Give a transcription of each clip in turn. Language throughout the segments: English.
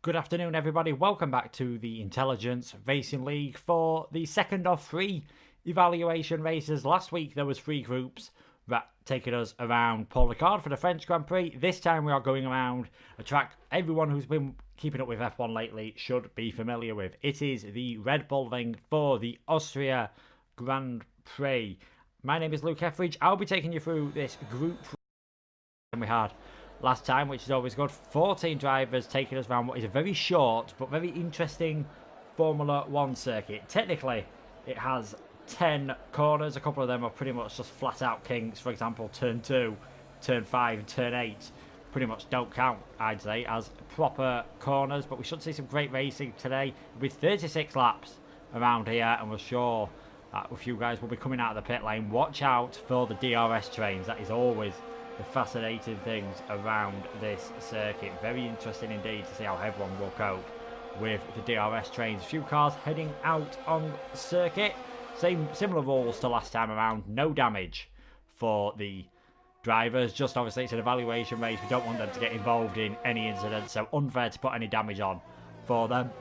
Good afternoon, everybody. Welcome back to the Intelligence Racing League for the second of three evaluation races. Last week there was three groups that taking us around Paul Ricard for the French Grand Prix. This time we are going around a track everyone who's been keeping up with F1 lately should be familiar with. It is the Red Bull Ring for the Austria Grand Prix. My name is Luke Etheridge. I'll be taking you through this group we had last time, which is always good. 14 drivers taking us around what is a very short but very interesting Formula 1 circuit. Technically, it has 10 corners. A couple of them are pretty much just flat out kinks. For example, turn 2, turn 5, and turn 8 pretty much don't count, I'd say, as proper corners. But we should see some great racing today with 36 laps around here, and we're sure that a few guys will be coming out of the pit lane. Watch out for the DRS trains. That is always the fascinating things around this circuit. Very interesting indeed to see how everyone will cope with the DRS trains. A few cars heading out on the circuit. Similar rules to last time around. No damage for the drivers. Just obviously it's an evaluation race. We don't want them to get involved in any incidents, so unfair to put any damage on for them.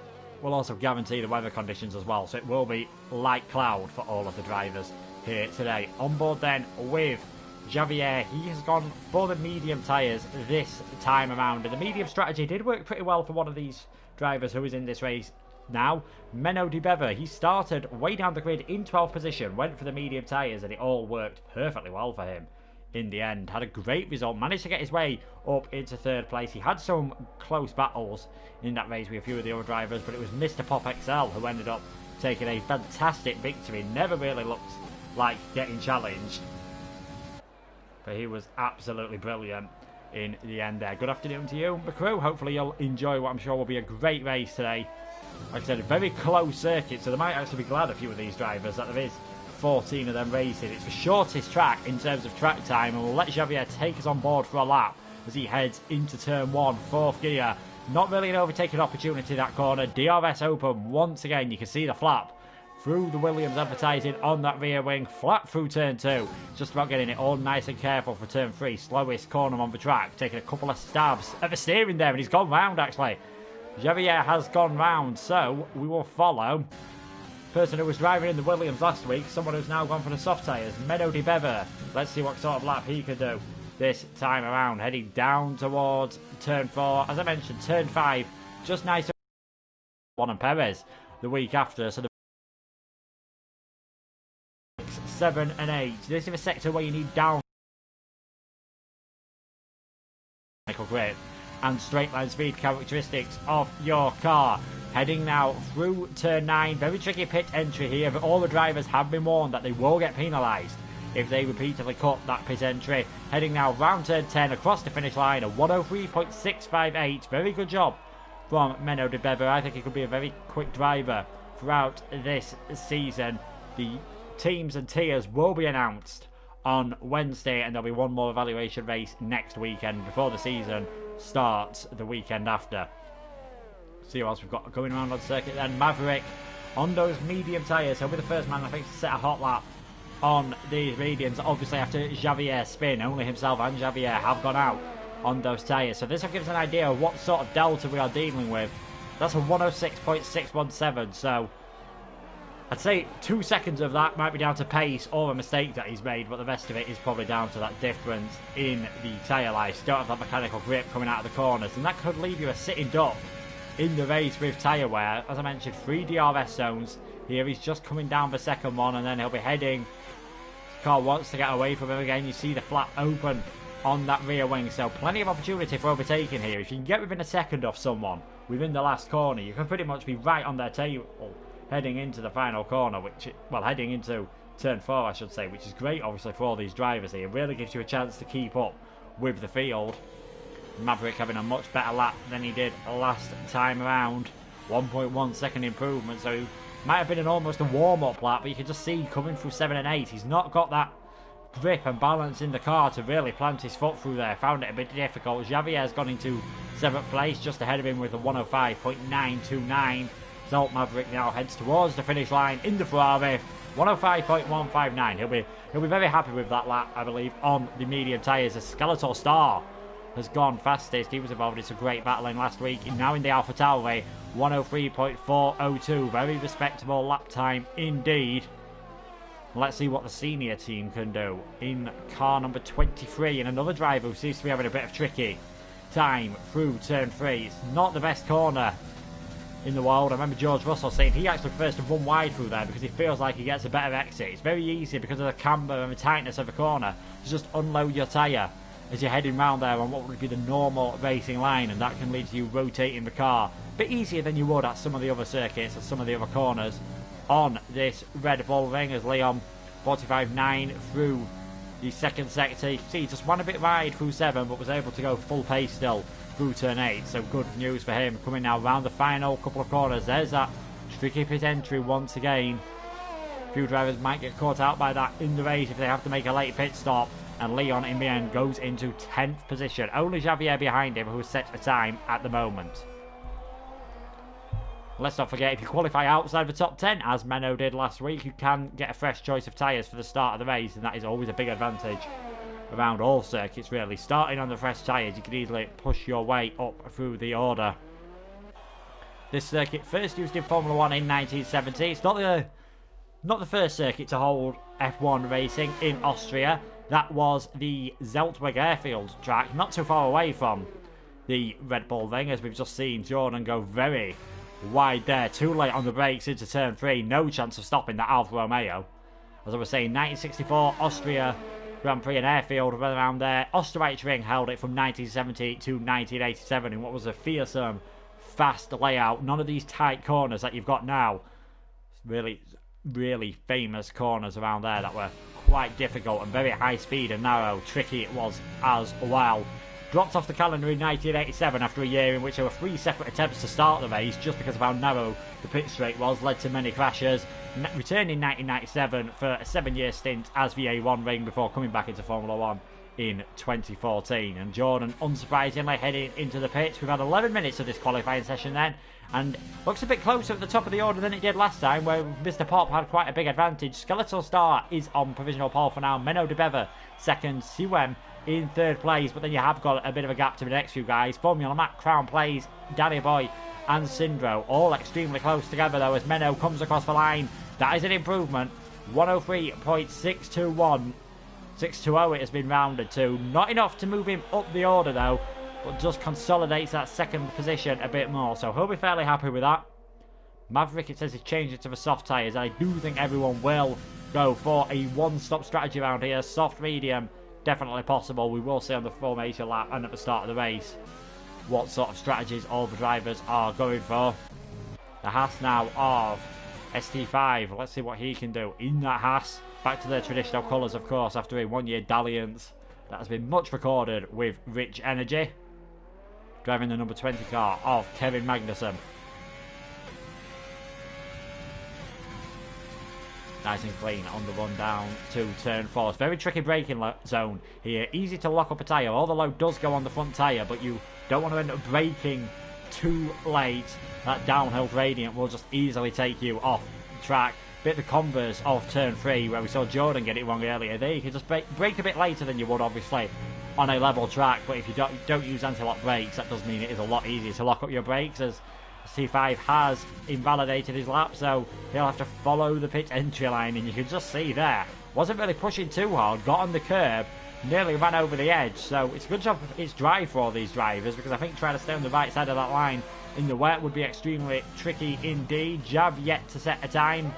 We'll also guarantee the weather conditions as well, so it will be light cloud for all of the drivers here today. On board then with Javier, he has gone for the medium tyres this time around, and the medium strategy did work pretty well for one of these drivers who is in this race now. Menno de Bever, he started way down the grid in 12th position, went for the medium tyres, and it all worked perfectly well for him in the end. Had a great result, managed to get his way up into third place. He had some close battles in that race with a few of the other drivers, but it was Mr. Pop XL who ended up taking a fantastic victory. Never really looked like getting challenged, but he was absolutely brilliant in the end there. Good afternoon to you, the crew. Hopefully you'll enjoy what I'm sure will be a great race today. Like I said, a very close circuit, so they might actually be glad, a few of these drivers, that there is 14 of them racing. It's the shortest track in terms of track time, and we'll let Javier take us on board for a lap as he heads into turn 1, 4th gear. Not really an overtaking opportunity that corner. DRS open once again. You can see the flap through the Williams advertising on that rear wing, flat through turn 2. Just about getting it all nice and careful for turn 3, slowest corner on the track, taking a couple of stabs at the steering there, and he's gone round actually. Javier has gone round, so we will follow person who was driving in the Williams last week, someone who's now gone for the soft tyres, Menno de Bever. Let's see what sort of lap he can do this time around, heading down towards turn 4. As I mentioned, turn 5, just nice one and Perez the week after, so the 7 and 8. This is a sector where you need down grip and straight line speed characteristics of your car. Heading now through turn 9. Very tricky pit entry here, but all the drivers have been warned that they will get penalised if they repeatedly cut that pit entry. Heading now round turn 10 across the finish line, a 103.658. Very good job from Menno de Bever. I think he could be a very quick driver throughout this season. The teams and tiers will be announced on Wednesday, and there'll be one more evaluation race next weekend before the season starts the weekend after. See what else we've got going around on the circuit then. Maverick on those medium tyres. He'll be the first man, I think, to set a hot lap on these mediums. Obviously, after Javier's spin, only himself and Javier have gone out on those tyres. So this will give us an idea of what sort of delta we are dealing with. That's a 106.617. So I'd say 2 seconds of that might be down to pace or a mistake that he's made, but the rest of it is probably down to that difference in the tyre life. You don't have that mechanical grip coming out of the corners, and that could leave you a sitting duck in the race with tyre wear. As I mentioned, 3 DRS zones. Here he's just coming down the second one, and then he'll be heading. The car wants to get away from him again. You see the flap open on that rear wing, so plenty of opportunity for overtaking here. If you can get within a second of someone within the last corner, you can pretty much be right on their tail heading into the final corner, heading into turn 4 I should say, which is great obviously for all these drivers here. It really gives you a chance to keep up with the field. Maverick having a much better lap than he did last time around. 1.1 second improvement, so he might have been almost a warm-up lap, but you can just see coming through 7 and 8, he's not got that grip and balance in the car to really plant his foot through there. Found it a bit difficult. Javier's gone into 7th place, just ahead of him with a 105.929. So Maverick now heads towards the finish line in the Ferrari. 105.159. He'll be very happy with that lap, I believe, on the medium tyres. A Skeletor Star has gone fastest. He was involved in some great battling last week. Now in the Alpha Tauri, 103.402. Very respectable lap time indeed. Let's see what the senior team can do in car number 23. And another driver who seems to be having a bit of tricky time through turn 3. It's not the best corner in the world. I remember George Russell saying he actually prefers to run wide through there because he feels like he gets a better exit. It's very easy because of the camber and the tightness of the corner to just unload your tyre as you're heading round there on what would be the normal racing line, and that can lead to you rotating the car a bit easier than you would at some of the other circuits and some of the other corners on this Red Bull ring. As Leon 45.9 through the second sector. You see, just won a bit wide through 7, but was able to go full pace still through turn 8. So good news for him. Coming now round the final couple of corners. There's that tricky pit entry once again. A few drivers might get caught out by that in the race if they have to make a late pit stop. And Leon in the end goes into 10th position. Only Javier behind him who has set a time at the moment. Let's not forget, if you qualify outside the top 10, as Menno did last week, you can get a fresh choice of tyres for the start of the race, and that is always a big advantage around all circuits, really. Starting on the fresh tyres, you can easily push your way up through the order. This circuit first used in Formula 1 in 1970. It's not the first circuit to hold F1 racing in Austria. That was the Zeltweg Airfield track, not too far away from the Red Bull ring, as we've just seen Jordan go very wide there, too late on the brakes into turn 3. No chance of stopping that Alfa Romeo. As I was saying, 1964 Austria Grand Prix and Airfield ran around there. Österreich held it from 1970 to 1987 in what was a fearsome, fast layout. None of these tight corners that you've got now. Really, really famous corners around there that were quite difficult and very high speed and narrow. Tricky it was as well. Dropped off the calendar in 1987 after a year in which there were 3 separate attempts to start the race just because of how narrow the pit straight was, led to many crashes. Returned in 1997 for a 7-year stint as the A1 ring before coming back into Formula 1 in 2014. And Jordan, unsurprisingly, heading into the pits. We've had 11 minutes of this qualifying session then, and looks a bit closer at the top of the order than it did last time, where Mr. Pop had quite a big advantage. Skeletal Star is on provisional pole for now. Menno de Bever second. Siwem in 3rd place, but then you have got a bit of a gap to the next few guys. Formula Mac, Crown Plays, Danny Boy and Sindro all extremely close together though as Menno comes across the line. That is an improvement. 103.621. 620 it has been rounded to. Not enough to move him up the order though, but just consolidates that 2nd position a bit more, so he'll be fairly happy with that. Maverick, it says he's changed it to the soft tyres. I do think everyone will go for a one-stop strategy around here. Soft, medium, definitely possible. We will see on the formation lap and at the start of the race what sort of strategies all the drivers are going for. The Haas now of ST5. Let's see what he can do in that Haas. Back to their traditional colours, of course, after a 1-year dalliance that has been much recorded with Rich Energy. Driving the number 20 car of Kevin Magnussen. Nice and clean on the run down to turn 4. It's very tricky braking zone here. Easy to lock up a tyre. All the load does go on the front tyre, but you don't want to end up braking too late. That downhill gradient will just easily take you off track. Bit the converse of turn 3 where we saw Jordan get it wrong earlier. There you can just brake a bit later than you would obviously on a level track, but if you don't use anti-lock brakes, that does mean it is a lot easier to lock up your brakes, as C5 has invalidated his lap, so he'll have to follow the pit entry line, and you can just see there, wasn't really pushing too hard, got on the curb, nearly ran over the edge. So it's a good job it's dry for all these drivers, because I think trying to stay on the right side of that line in the wet would be extremely tricky indeed. Jab yet to set a time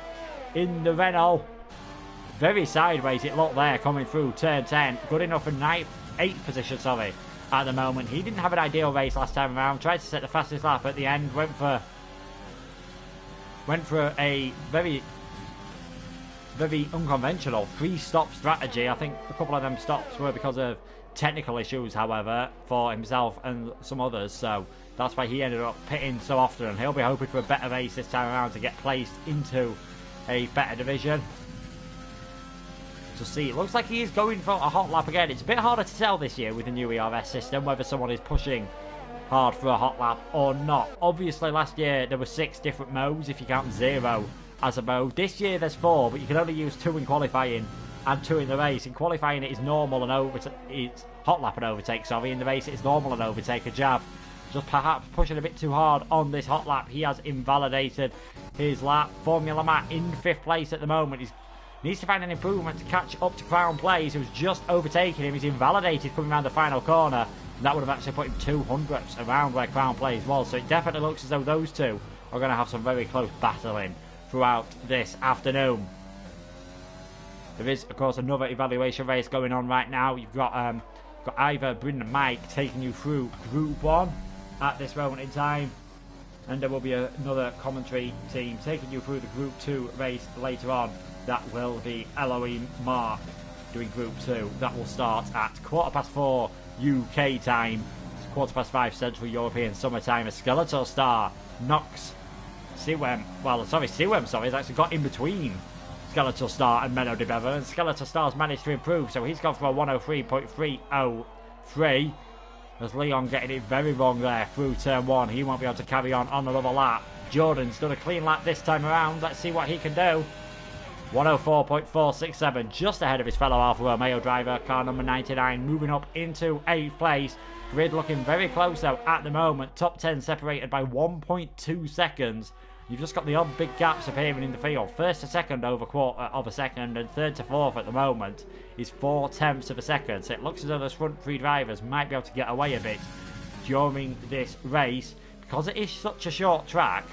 in the Renault. Very sideways it looked there coming through turn 10. Good enough for 8th position, sorry, at the moment. He didn't have an ideal race last time around. Tried to set the fastest lap at the end. Went for a very unconventional 3-stop strategy. I think a couple of them stops were because of technical issues, however, for himself and some others. So that's why he ended up pitting so often, and he'll be hoping for a better race this time around to get placed into a better division. To see, it looks like he is going for a hot lap again. It's a bit harder to tell this year with the new ERS system whether someone is pushing hard for a hot lap or not. Obviously last year there were 6 different modes if you count 0 as a mode. This year there's 4, but you can only use 2 in qualifying and 2 in the race. In qualifying it is normal and hot lap and overtake, sorry. In the race, it's normal and overtake, a jab. Just perhaps pushing a bit too hard on this hot lap. He has invalidated his lap. Formula Matt in 5th place at the moment. He needs to find an improvement to catch up to Crown Plays, who's just overtaking him. He's invalidated coming around the final corner. And that would have actually put him 200ths around where Crown Plays was. So it definitely looks as though those two are going to have some very close battling throughout this afternoon. There is, of course, another evaluation race going on right now. You've got Ivor, Bryn and Mike taking you through Group 1 at this moment in time. And there will be another commentary team taking you through the Group 2 race later on. That will be Elohim Mark doing Group 2. That will start at 4:15 UK time. It's 5:15 Central European Summer Time. A Skeletal Star knocks Siwem. Well, sorry, Siwem, has actually got in between Skeletal Star and Menno de Bever. And Skeletal Star's managed to improve, so he's gone for a 103.303. As Leon getting it very wrong there through turn 1. He won't be able to carry on another lap. Jordan's done a clean lap this time around. Let's see what he can do. 104.467, just ahead of his fellow Alfa Romeo driver, car number 99, moving up into 8th place. Grid looking very close though at the moment. Top 10 separated by 1.2 seconds. You've just got the odd big gaps appearing in the field. First to second over quarter of a second, and third to fourth at the moment is 4/10 of a second. So it looks as though those front three drivers might be able to get away a bit during this race. Because it is such a short track,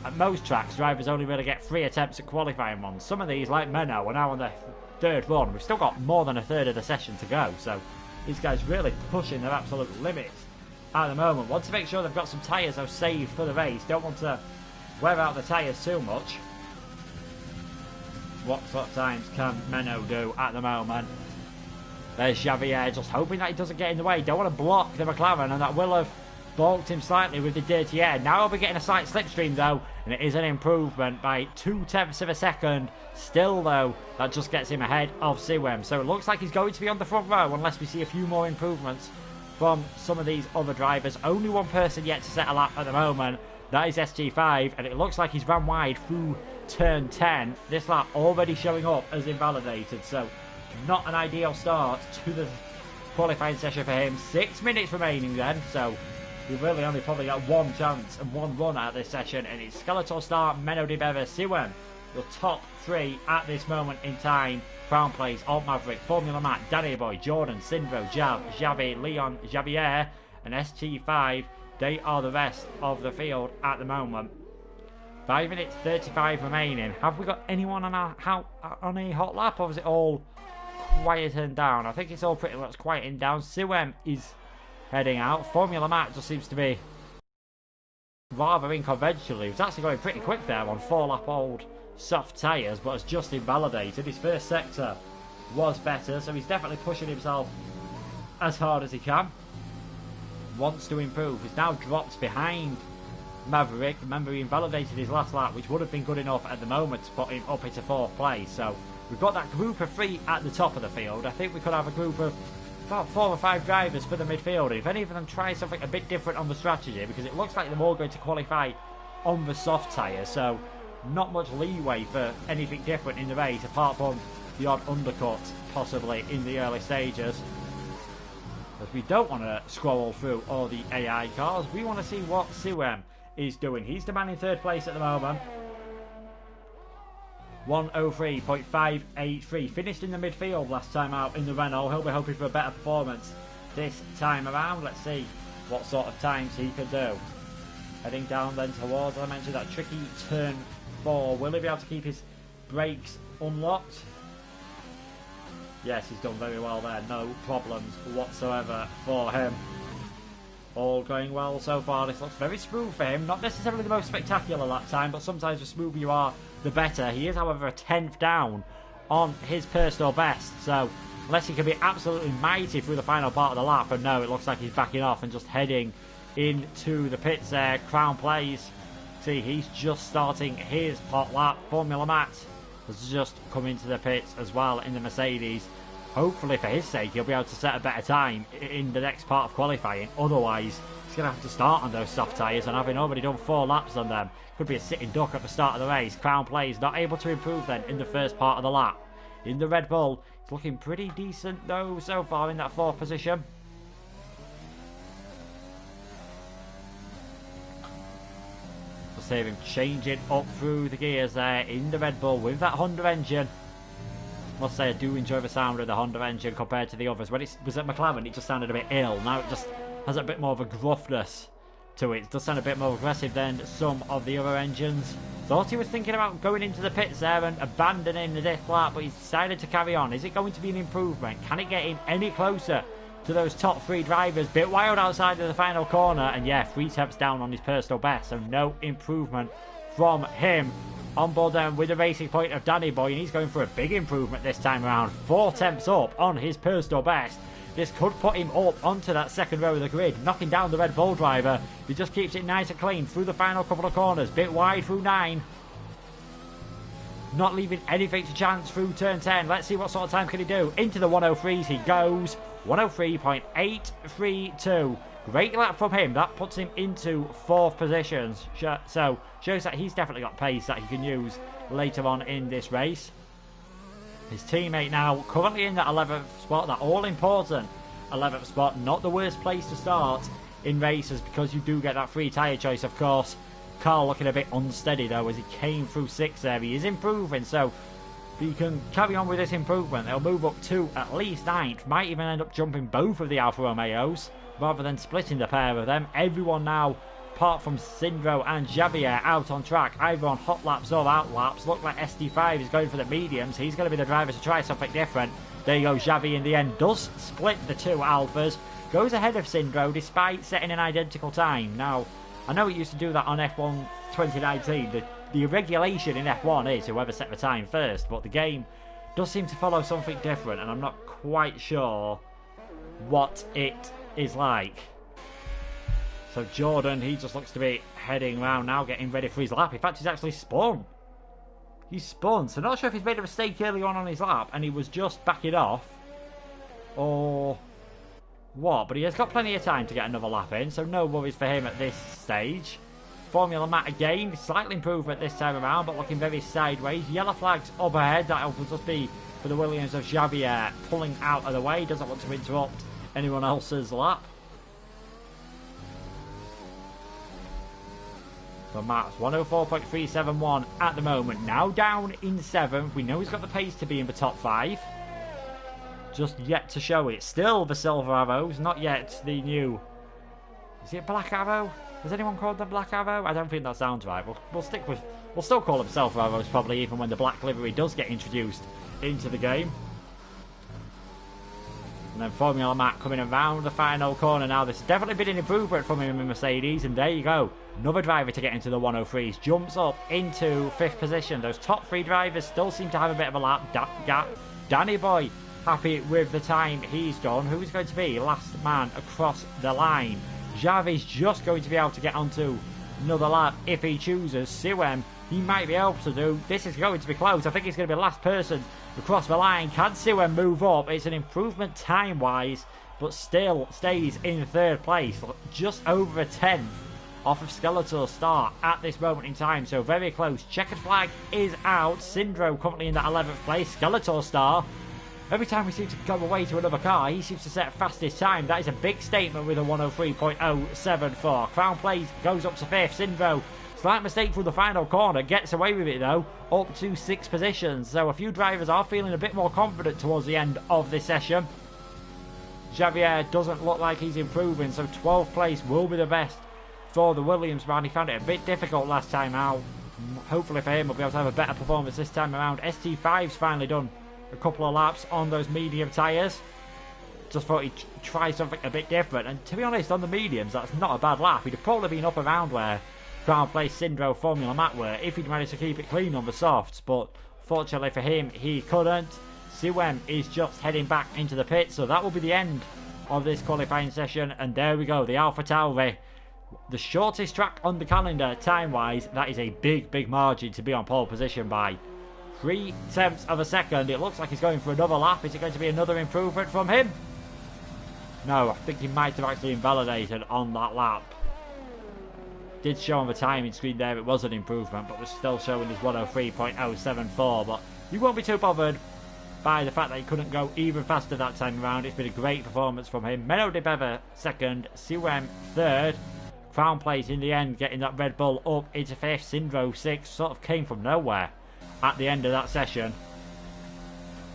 at most tracks, drivers only really get 3 attempts at qualifying ones. Some of these, like Menno, are now on their 3rd run. We've still got more than a third of the session to go, so these guys really pushing their absolute limits at the moment. Want to make sure they've got some tyres though saved for the race. Don't want to wear out the tyres too much. What sort of times can Menno do at the moment? There's Xavier, just hoping that he doesn't get in the way. Don't want to block the McLaren, and that will have balked him slightly with the dirty air. Now he'll be getting a slight slipstream though, and it is an improvement by 2/10 of a second. Still though, that just gets him ahead of Siwem. So it looks like he's going to be on the front row unless we see a few more improvements from some of these other drivers. Only one person yet to set a lap at the moment. That is SG5, and it looks like he's ran wide through turn 10. This lap already showing up as invalidated, so not an ideal start to the qualifying session for him. 6 minutes remaining then, so we've really only probably got one chance and one run at this session, and it's Skeletal Star, Menno de Bever, Siwem, your top 3 at this moment in time. Crown Plays, Alt Maverick, Formula Matt, Danny Boy, Jordan, Sindro, Jav, Xavi, Leon, Xavier, and SG5. They are the rest of the field at the moment. 5 minutes 35 remaining. Have we got anyone on a hot lap, or is it all quieting down? I think it's all pretty much quieting down. Siwem is heading out. Formula Matt just seems to be rather unconventional. He was actually going pretty quick there on 4-lap old soft tyres, but has just invalidated. His first sector was better, so he's definitely pushing himself as hard as he can. Wants to improve. He's now dropped behind Maverick. Remember, he invalidated his last lap, which would have been good enough at the moment to put him up into 4th place. So we've got that group of 3 at the top of the field. I think we could have a group of about 4 or 5 drivers for the midfield. If any of them try something a bit different on the strategy, because it looks like they're all going to qualify on the soft tyres, so not much leeway for anything different in the race, apart from the odd undercut possibly in the early stages. Because we don't want to scroll through all the AI cars. We want to see what Siwem is doing. He's demanding 3rd place at the moment. 103.583. Finished in the midfield last time out in the Renault. He'll be hoping for a better performance this time around. Let's see what sort of times he can do. Heading down then towards, as I mentioned, that tricky turn 4. Will he be able to keep his brakes unlocked? Yes, he's done very well there. No problems whatsoever for him. All going well so far. This looks very smooth for him. Not necessarily the most spectacular lap time, but sometimes the smoother you are, the better. He is, however, a 10th down on his personal best. So, unless he can be absolutely mighty through the final part of the lap, and no, it looks like he's backing off and just heading into the pits there. Crown Plays. See, he's just starting his hot lap. Formula Matt has just come into the pits as well in the Mercedes. Hopefully for his sake he'll be able to set a better time in the next part of qualifying. Otherwise he's going to have to start on those soft tyres, and having already done 4 laps on them, could be a sitting duck at the start of the race. Crown Plays not able to improve then in the first part of the lap. In the Red Bull, It's looking pretty decent though so far in that 4th position. We'll see him changing up through the gears there in the Red Bull with that Honda engine. Must say I do enjoy the sound of the Honda engine compared to the others. When it was at McLaren, it just sounded a bit ill. Now it just has a bit more of a gruffness to it. It does sound a bit more aggressive than some of the other engines. Thought he was thinking about going into the pits there and abandoning the diff lap, but he's decided to carry on. Is it going to be an improvement? Can it get him any closer to those top 3 drivers? Bit wild outside of the final corner, and yeah, 3 tenths down on his personal best, so no improvement from him. On board then with the racing point of Danny Boy, and he's going for a big improvement this time around. 4 tenths up on his personal best. This could put him up onto that second row of the grid, knocking down the Red Bull driver. He just keeps it nice and clean through the final couple of corners. Bit wide through 9. Not leaving anything to chance through turn 10. Let's see what sort of time can he do. Into the 103s he goes. 103.832. Great lap from him. That puts him into 4th position. So shows that he's definitely got pace that he can use later on in this race. His teammate now currently in that 11th spot, that all-important 11th spot. Not the worst place to start in races because you do get that free tyre choice, of course. Carl looking a bit unsteady though as he came through 6th there. He is improving, so if he can carry on with this improvement, they'll move up to at least 9th. Might even end up jumping both of the Alfa Romeos rather than splitting the pair of them. Everyone now, apart from Sindro and Javier, out on track, either on hot laps or out laps. Look like SD5 is going for the mediums. He's going to be the driver to try something different. There you go, Javi in the end does split the 2 Alphas. Goes ahead of Sindro despite setting an identical time. Now, I know it used to do that on F1 2019. The regulation in F1 is whoever set the time first, but the game does seem to follow something different, and I'm not quite sure what it is like. So Jordan, he just looks to be heading round now, getting ready for his lap. In fact, he's actually spun. He's spun, so not sure if he's made a mistake early on his lap and he was just backing off, or what, but he has got plenty of time to get another lap in, so no worries for him at this stage. Formula Matt again, slightly improvement this time around, but looking very sideways. Yellow flags up ahead, that'll just be for the Williams of Javier pulling out of the way. Doesn't want to interrupt anyone else's lap. So Matt's 104.371 at the moment, now down in 7th. We know he's got the pace to be in the top 5. Just yet to show it. Still the silver arrows, not yet the new... Is it black arrow? Has anyone called them black arrow? I don't think that sounds right. We'll stick with... We'll still call them silver arrows probably, even when the black livery does get introduced into the game. And then Formula Matt coming around the final corner now. This has definitely been an improvement from him in Mercedes. And there you go. Another driver to get into the 103s. Jumps up into 5th position. Those top 3 drivers still seem to have a bit of a lap gap. Danny Boy happy with the time he's done. Who's going to be last man across the line? Javi's just going to be able to get onto another lap if he chooses. Siwem, he might be able to do. This is going to be close. I think he's going to be the last person across the line. Can Siwem move up? It's an improvement time-wise, but still stays in 3rd place. Just over a 10th off of Skeletor's start at this moment in time. So very close. Checkered flag is out. Sindro currently in that 11th place. Skeletor star. Every time we seem to go away to another car, he seems to set fastest time. That is a big statement with a 103.074. Crown Place goes up to 5th. Sindro, slight mistake through the final corner, gets away with it though, up to 6th positions. So a few drivers are feeling a bit more confident towards the end of this session. Javier doesn't look like he's improving, so 12th place will be the best for the Williams man. He found it a bit difficult last time out. Hopefully for him, we'll be able to have a better performance this time around. ST5's finally done a couple of laps on those medium tyres. Just thought he'd try something a bit different, and to be honest, on the mediums that's not a bad lap. He'd have probably been up around where Crown Place, Sindro, Formula Matt were if he'd managed to keep it clean on the softs, but fortunately for him he couldn't. Siwem is just heading back into the pit, so that will be the end of this qualifying session. And there we go, the Alpha Tauri, the shortest track on the calendar time wise. That is a big margin to be on pole position by 0.3 of a second. It looks like he's going for another lap. Is it going to be another improvement from him? No, I think he might have actually invalidated on that lap. Did show on the timing screen there it was an improvement, but was still showing his 103.074. But you won't be too bothered by the fact that he couldn't go even faster that time around. It's been a great performance from him. Menno de Bever second, Siwem third. Crown Place in the end, getting that Red Bull up into fifth. Sindro sixth, sort of came from nowhere at the end of that session.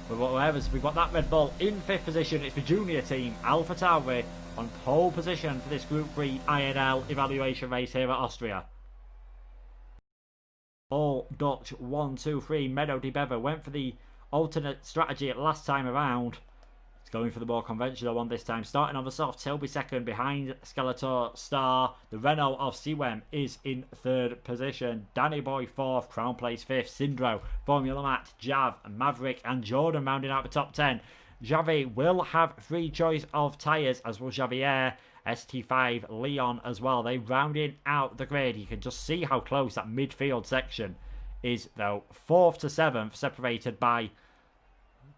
But whatever, we've got that Red Bull in fifth position. It's the junior team, Alpha Tauri, on pole position for this Group 3 INL evaluation race here at Austria. All Dutch 1, 2, 3. Menno de Bever went for the alternate strategy last time around. It's going for the more conventional one this time. Starting on the soft, he'll be second behind Skeletor Star. The Renault of Siwem is in third position. Danny Boy fourth, Crown Place fifth. Sindro, Formula Matt, Jav, Maverick and Jordan rounding out the top 10. Javi will have free choice of tyres, as will Javier. ST5 Leon as well. They rounding out the grid. You can just see how close that midfield section is, though. 4th to 7th, separated by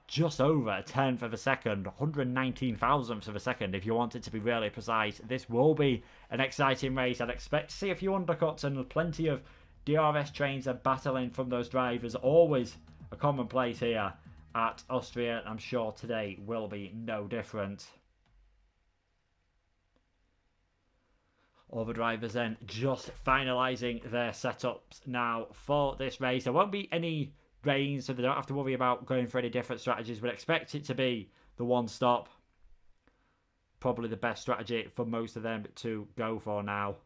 just over a tenth of a second, 119 thousandths of a second if you want it to be really precise. This will be an exciting race. I'd expect to see a few undercuts and plenty of DRS trains are battling from those drivers. Always a commonplace here at Austria. I'm sure today will be no different. All the drivers then just finalising their setups now for this race. There won't be any rain, so they don't have to worry about going for any different strategies. But expect it to be the one stop. Probably the best strategy for most of them to go for now.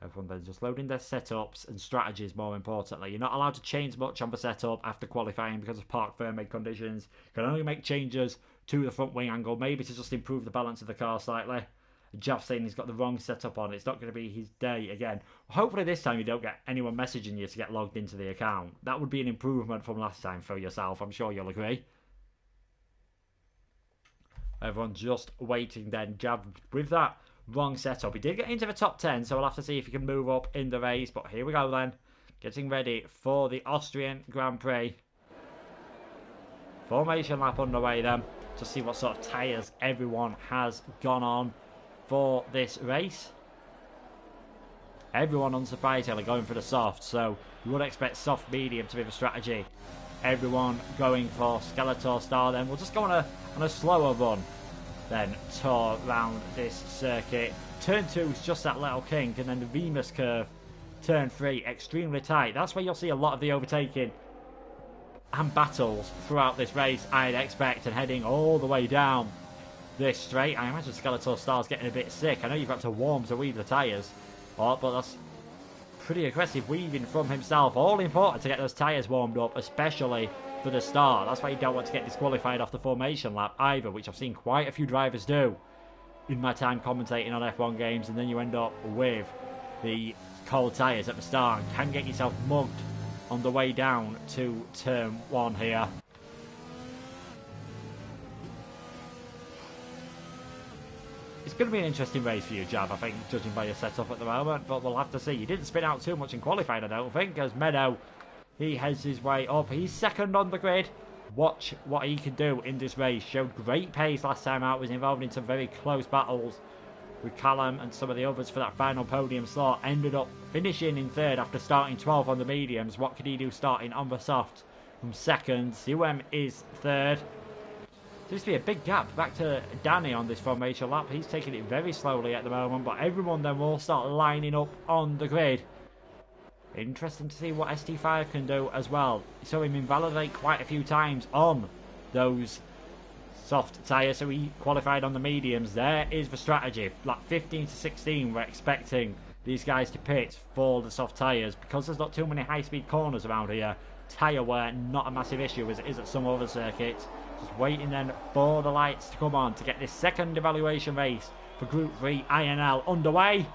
Everyone then just loading their setups and strategies, more importantly. You're not allowed to change much on the setup after qualifying because of park firming conditions. You can only make changes to the front wing angle, maybe to just improve the balance of the car slightly. Jeff saying he's got the wrong setup on. It's not going to be his day again. Hopefully this time you don't get anyone messaging you to get logged into the account. That would be an improvement from last time for yourself. I'm sure you'll agree. Everyone just waiting then. Jab with that wrong setup. He did get into the top 10, so we'll have to see if he can move up in the race. But here we go then. Getting ready for the Austrian Grand Prix. Formation lap underway then. To see what sort of tyres everyone has gone on for this race. Everyone unsurprisingly going for the soft, so you would expect soft medium to be the strategy. Everyone going for Skeletor Star then. We'll just go on a slower run then tour round this circuit. Turn 2 is just that little kink, and then the Venus curve, turn 3, extremely tight. That's where you'll see a lot of the overtaking and battles throughout this race, I'd expect, and heading all the way down this straight. I imagine Skeletor Star's getting a bit sick. I know you've got to warm to weave the tyres, but that's pretty aggressive weaving from himself. All important to get those tyres warmed up, especially for the start. That's why you don't want to get disqualified off the formation lap either, which I've seen quite a few drivers do in my time commentating on F1 games, and then you end up with the cold tyres at the start and can get yourself mugged on the way down to turn 1 here. It's going to be an interesting race for you, Jav, I think, judging by your setup at the moment, but we'll have to see. You didn't spin out too much in qualifying, I don't think, as Menno, he heads his way up. He's second on the grid. Watch what he can do in this race. Showed great pace last time out. Was involved in some very close battles with Callum and some of the others for that final podium slot. Ended up finishing in third after starting 12th on the mediums. What could he do starting on the soft from second? Siwem is third. Seems to be a big gap back to Danny on this formation lap. He's taking it very slowly at the moment, but everyone then will start lining up on the grid. Interesting to see what ST5 can do as well. Saw him invalidate quite a few times on those soft tyres, so he qualified on the mediums. There is the strategy. Like 15 to 16, we're expecting these guys to pit for the soft tyres. Because there's not too many high-speed corners around here, tyre wear not a massive issue as it is at some other circuits. Just waiting then for the lights to come on to get this second evaluation race for Group 3 INL underway.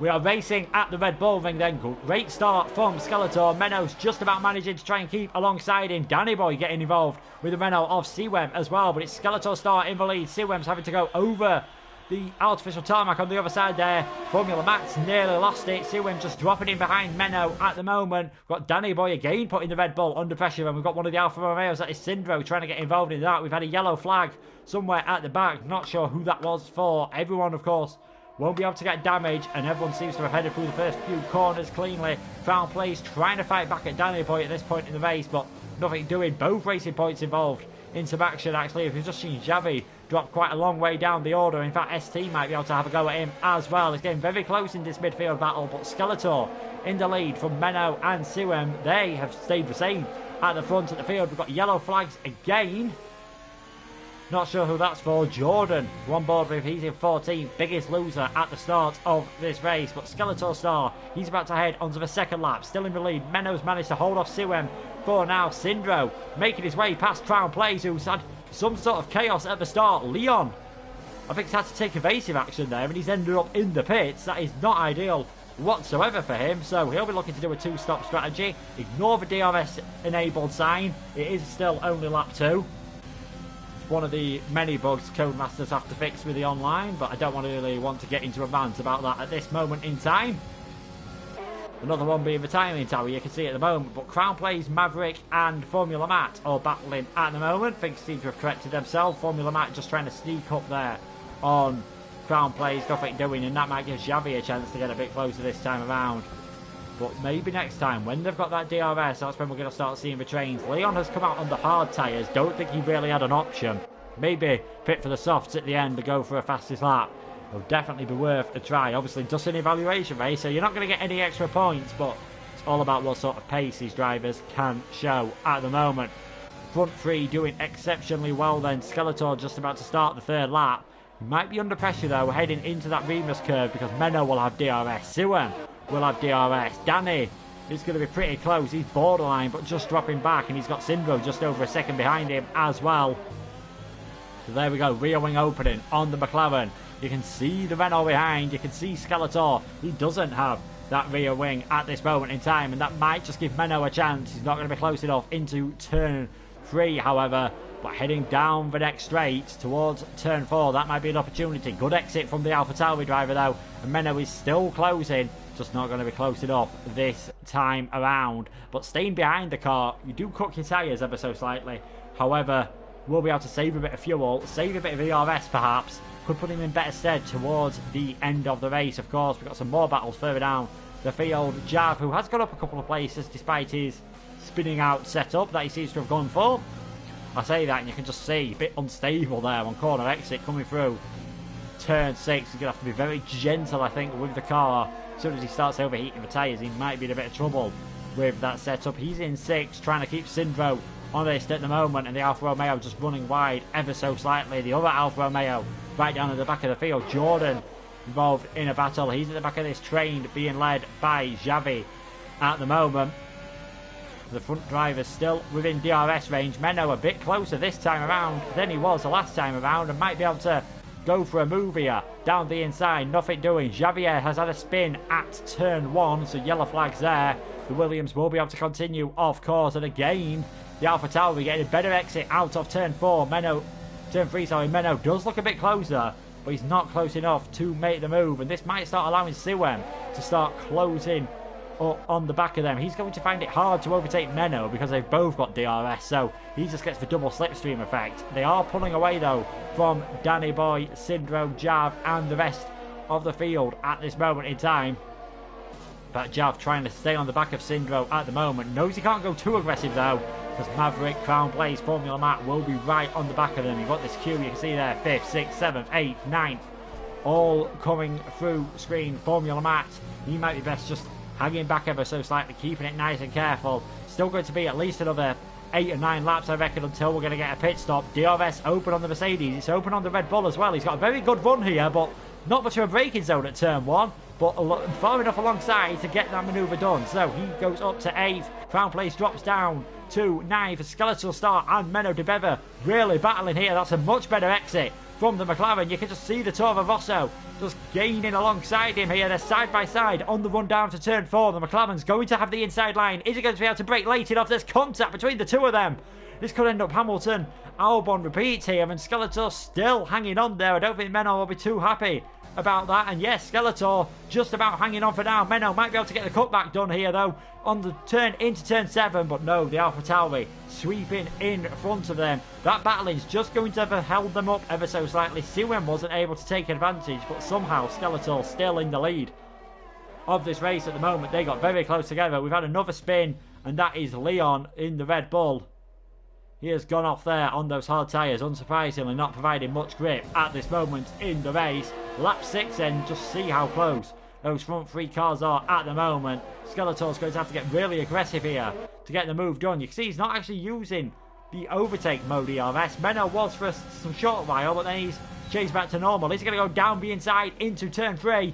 We are racing at the Red Bull Ring then. Great start from Skeletor. Menno's just about managing to try and keep alongside him. Danny Boy getting involved with the Renault of Siwem as well. But it's Skeletor Star in the lead. Siwem's having to go over the artificial tarmac on the other side there. Formula Max nearly lost it. Siwem just dropping in behind Menno at the moment. We've got Danny Boy again putting the Red Bull under pressure. And we've got one of the Alfa Romeos, that is Sindro, trying to get involved in that. We've had a yellow flag somewhere at the back. Not sure who that was for. Everyone, of course, won't be able to get damage, and everyone seems to have headed through the first few corners cleanly. Crown Place trying to fight back at Danny Boy at this point in the race, but nothing doing. Both racing points involved in some action, actually. If you've just seen Xavi drop quite a long way down the order, in fact, ST might be able to have a go at him as well. It's getting very close in this midfield battle, but Skeletor in the lead from Menno and Suem. They have stayed the same at the front of the field. We've got yellow flags again. Not sure who that's for. Jordan, on board with, he's in 14th, biggest loser at the start of this race. But Skeletor Star, he's about to head onto the second lap, still in the lead. Menno's managed to hold off Suem for now. Syndro making his way past Crown Place, who's had some sort of chaos at the start. Leon, I think, he's had to take evasive action there, and he's ended up in the pits. That is not ideal whatsoever for him, so he'll be looking to do a two-stop strategy. Ignore the DRS enabled sign. It is still only lap 2. One of the many bugs Codemasters have to fix with the online, but I don't really want to get into a rant about that at this moment in time. Another one being the timing tower, you can see at the moment, but Crown Place, Maverick and Formula Matt are battling at the moment. Things seem to have corrected themselves. Formula Matt just trying to sneak up there on Crown Place, nothing doing, and that might give Xavi a chance to get a bit closer this time around. But maybe next time, when they've got that DRS, that's when we're going to start seeing the trains. Leon has come out on the hard tyres. Don't think he really had an option. Maybe pit for the softs at the end to go for a fastest lap. It'll definitely be worth a try. Obviously, just an evaluation race, so you're not going to get any extra points, but it's all about what sort of pace these drivers can show at the moment. Front three doing exceptionally well then. Skeletor just about to start the third lap. He might be under pressure though, heading into that Remus curve, because Menno will have DRS. Suem will have DRS. Danny is going to be pretty close. He's borderline, but just dropping back, and he's got Syndro just over a second behind him as well. So there we go, rear wing opening on the McLaren. You can see the Renault behind. You can see Skeletor. He doesn't have that rear wing at this moment in time, and that might just give Menno a chance. He's not going to be close enough into turn 3, however. But heading down the next straight towards turn 4, that might be an opportunity. Good exit from the AlphaTauri driver though, and Menno is still closing. Just not going to be close enough this time around. But staying behind the car, you do cook your tyres ever so slightly. However, we'll be able to save a bit of fuel, save a bit of ERS perhaps. Could put him in better stead towards the end of the race. Of course, we've got some more battles further down the field. Jav, who has got up a couple of places despite his spinning out setup that he seems to have gone for. I say that and you can just see a bit unstable there on corner exit coming through turn 6. He's going to have to be very gentle, I think, with the car. As soon as he starts overheating the tyres, he might be in a bit of trouble with that setup. He's in 6, trying to keep Syndro honest at the moment, and the Alfa Romeo just running wide ever so slightly. The other Alfa Romeo right down at the back of the field. Jordan involved in a battle. He's at the back of this train being led by Xavi at the moment. The front driver still within DRS range. Menno a bit closer this time around than he was the last time around, and might be able to go for a move here down the inside. Nothing doing. Xavier has had a spin at turn 1, so yellow flags there. The Williams will be able to continue, of course, and again the AlphaTauri getting a better exit out of turn 4. Turn 3, sorry. Menno does look a bit closer, but he's not close enough to make the move, and this might start allowing Suem to start closing on the back of them. He's going to find it hard to overtake Menno because they've both got DRS, so he just gets the double slipstream effect. They are pulling away though from Danny Boy, Syndro, Jav and the rest of the field at this moment in time. But Jav trying to stay on the back of Syndro at the moment. Knows he can't go too aggressive though, because Maverick, Crown Place, Formula Matt will be right on the back of them. You've got this queue, you can see there, 5th, 6th, 7th, 8th, 9th, all coming through screen. Formula Matt, he might be best just hanging back ever so slightly, keeping it nice and careful. Still going to be at least another 8 or 9 laps, I reckon, until we're going to get a pit stop. DRS open on the Mercedes. It's open on the Red Bull as well. He's got a very good run here, but not much of a braking zone at turn 1, but far enough alongside to get that manoeuvre done. So he goes up to 8th. Crown Place drops down to 9th. Skeletal Star and Menno de Beva really battling here. That's a much better exit from the McLaren. You can just see the Toro Rosso just gaining alongside him here. They're side by side on the run down to turn 4. The McLaren's going to have the inside line. Is he going to be able to break late enough? There's contact between the two of them. This could end up Hamilton. Albon repeats here, and Skeletor still hanging on there. I don't think Menno will be too happy about that. And yes, Skeletor just about hanging on for now. Menno might be able to get the cutback done here though on the turn into turn 7, but no, the AlphaTauri sweeping in front of them. That battling's just going to have held them up ever so slightly. Siwen wasn't able to take advantage, but somehow Skeletor still in the lead of this race at the moment. They got very close together. We've had another spin, and that is Leon in the Red Bull. He has gone off there on those hard tyres, unsurprisingly not providing much grip at this moment in the race. Lap 6 then, just see how close those front 3 cars are at the moment. Skeletor's going to have to get really aggressive here to get the move done. You can see he's not actually using the overtake mode ERS. Menno was for some short while, but then he's changed back to normal. He's going to go down the inside into turn 3.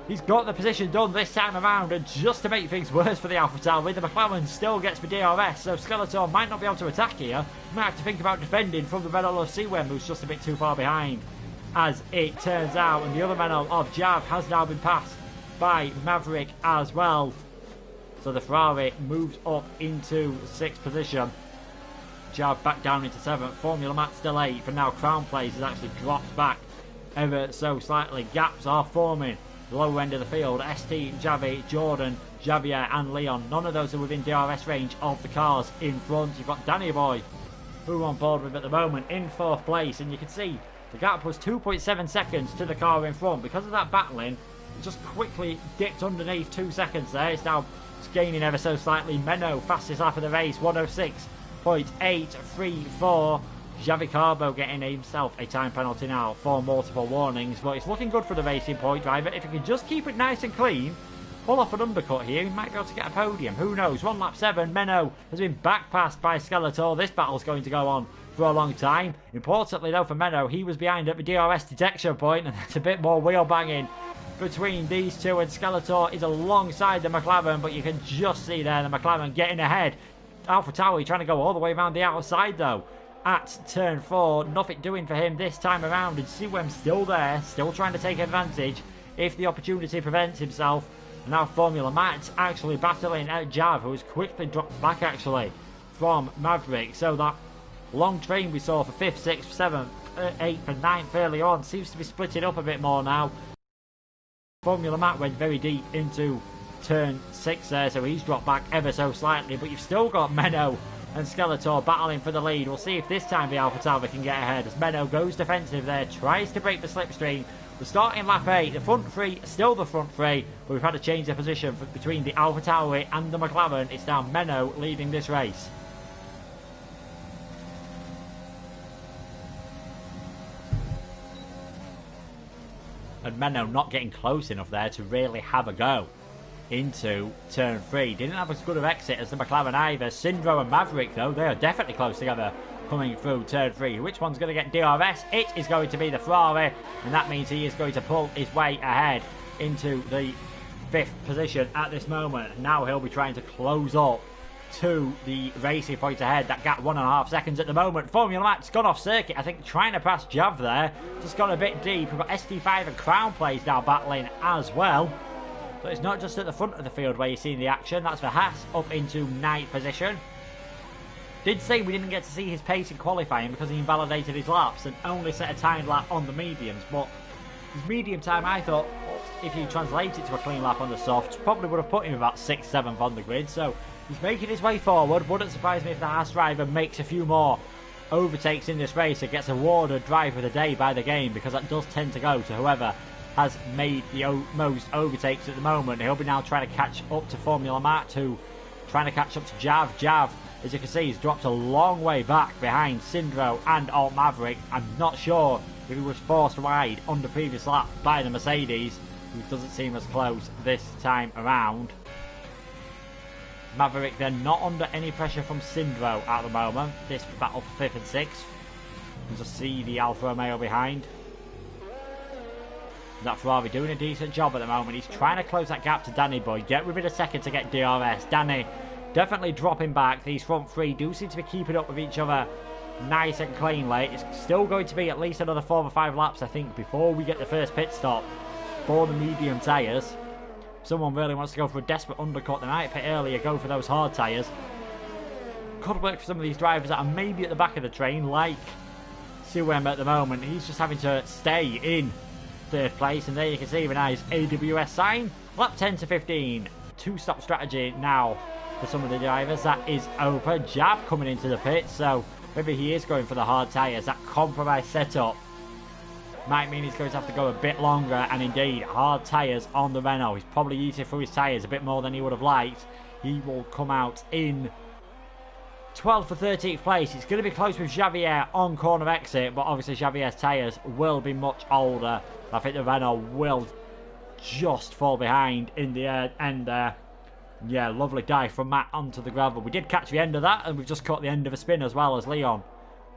He's got the position done this time around, and just to make things worse for the AlphaTauri, the McLaren still gets the DRS, so Skeletor might not be able to attack here. Might have to think about defending from the Menno of Siwen, who's just a bit too far behind, as it turns out. And the other Menno of Jav has now been passed by Maverick as well. So the Ferrari moves up into 6th position. Jav back down into 7th. Formula Matt still 8th, and now Crown Place has actually dropped back ever so slightly. Gaps are forming. Lower end of the field, ST, Javi, Jordan, Javier and Leon. None of those are within DRS range of the cars in front. You've got Danny Boy, who we're on board with at the moment, in 4th place. And you can see the gap was 2.7 seconds to the car in front. Because of that battling, it just quickly dipped underneath 2 seconds there. It's now gaining ever so slightly. Menno, fastest lap of the race, 106.834. Javi Carbo getting himself a time penalty now for multiple warnings, but it's looking good for the Racing Point driver. If he can just keep it nice and clean, pull off an undercut here, he might be able to get a podium. Who knows? 1 lap 7, Menno has been back passed by Skeletor. This battle's going to go on for a long time. Importantly though for Menno, he was behind at the DRS detection point, and there's a bit more wheel banging between these two, and Skeletor is alongside the McLaren, but you can just see there the McLaren getting ahead. AlphaTauri trying to go all the way around the outside though. At turn 4, nothing doing for him this time around, and Siwem's still there, still trying to take advantage if the opportunity presents himself. And now Formula Matt actually battling at Jav, who has quickly dropped back actually from Maverick. So that long train we saw for 5th, 6th, 7th, 8th and 9th earlier on seems to be splitting up a bit more now. Formula Matt went very deep into turn 6 there, so he's dropped back ever so slightly, but you've still got Menno and Skeletor battling for the lead. We'll see if this time the AlphaTauri can get ahead as Menno goes defensive there, tries to break the slipstream. We're starting lap 8, the front 3, still the front 3, but we've had to change the position between the AlphaTauri and the McLaren. It's now Menno leading this race. And Menno not getting close enough there to really have a go into turn 3. Didn't have as good of exit as the McLaren either. Syndro and Maverick though, they are definitely close together coming through turn 3. Which one's going to get DRS? It is going to be the Ferrari, and that means he is going to pull his way ahead into the 5th position at this moment. Now he'll be trying to close up to the Racing Point ahead. That gap 1.5 seconds at the moment. Formula Matt's gone off circuit, I think, trying to pass Jav there. Just gone a bit deep. We've got ST5 and Crown Place now battling as well. So it's not just at the front of the field where you're seeing the action. That's for Haas up into 9th position. Did say we didn't get to see his pace in qualifying because he invalidated his laps and only set a timed lap on the mediums. But his medium time, I thought, if you translate it to a clean lap on the softs, probably would have put him about 6th, 7th on the grid. So he's making his way forward. Wouldn't surprise me if the Haas driver makes a few more overtakes in this race and gets awarded driver of the day by the game, because that does tend to go to whoever has made the most overtakes at the moment. He'll be now trying to catch up to Formula Matt, who trying to catch up to Jav. Jav, as you can see, he's dropped a long way back behind Syndro and Alt Maverick. I'm not sure if he was forced wide on the previous lap by the Mercedes, who doesn't seem as close this time around. Maverick then not under any pressure from Syndro at the moment. This battle for 5th and 6th. You can just see the Alfa Romeo behind. That Ferrari doing a decent job at the moment. He's trying to close that gap to Danny Boy. Get within a second to get DRS. Danny definitely dropping back. These front 3 do seem to be keeping up with each other nice and cleanly. It's still going to be at least another 4 or 5 laps, I think, before we get the first pit stop for the medium tyres. Someone really wants to go for a desperate undercut. They might pit earlier, go for those hard tyres. Could work for some of these drivers that are maybe at the back of the train, like Siwem at the moment. He's just having to stay in third place, and there you can see the nice AWS sign. Lap 10 to 15. Two-stop strategy now for some of the drivers. That is open. Jab coming into the pit, so maybe he is going for the hard tyres. That compromise setup might mean he's going to have to go a bit longer, and indeed, hard tyres on the Renault. He's probably eating through his tyres a bit more than he would have liked. He will come out in 12th or 13th place. It's going to be close with Javier on corner exit, but obviously Javier's tyres will be much older. I think the Renault will just fall behind in the end there. Yeah, lovely dive from Matt onto the gravel. We did catch the end of that, and we've just caught the end of a spin as well as Leon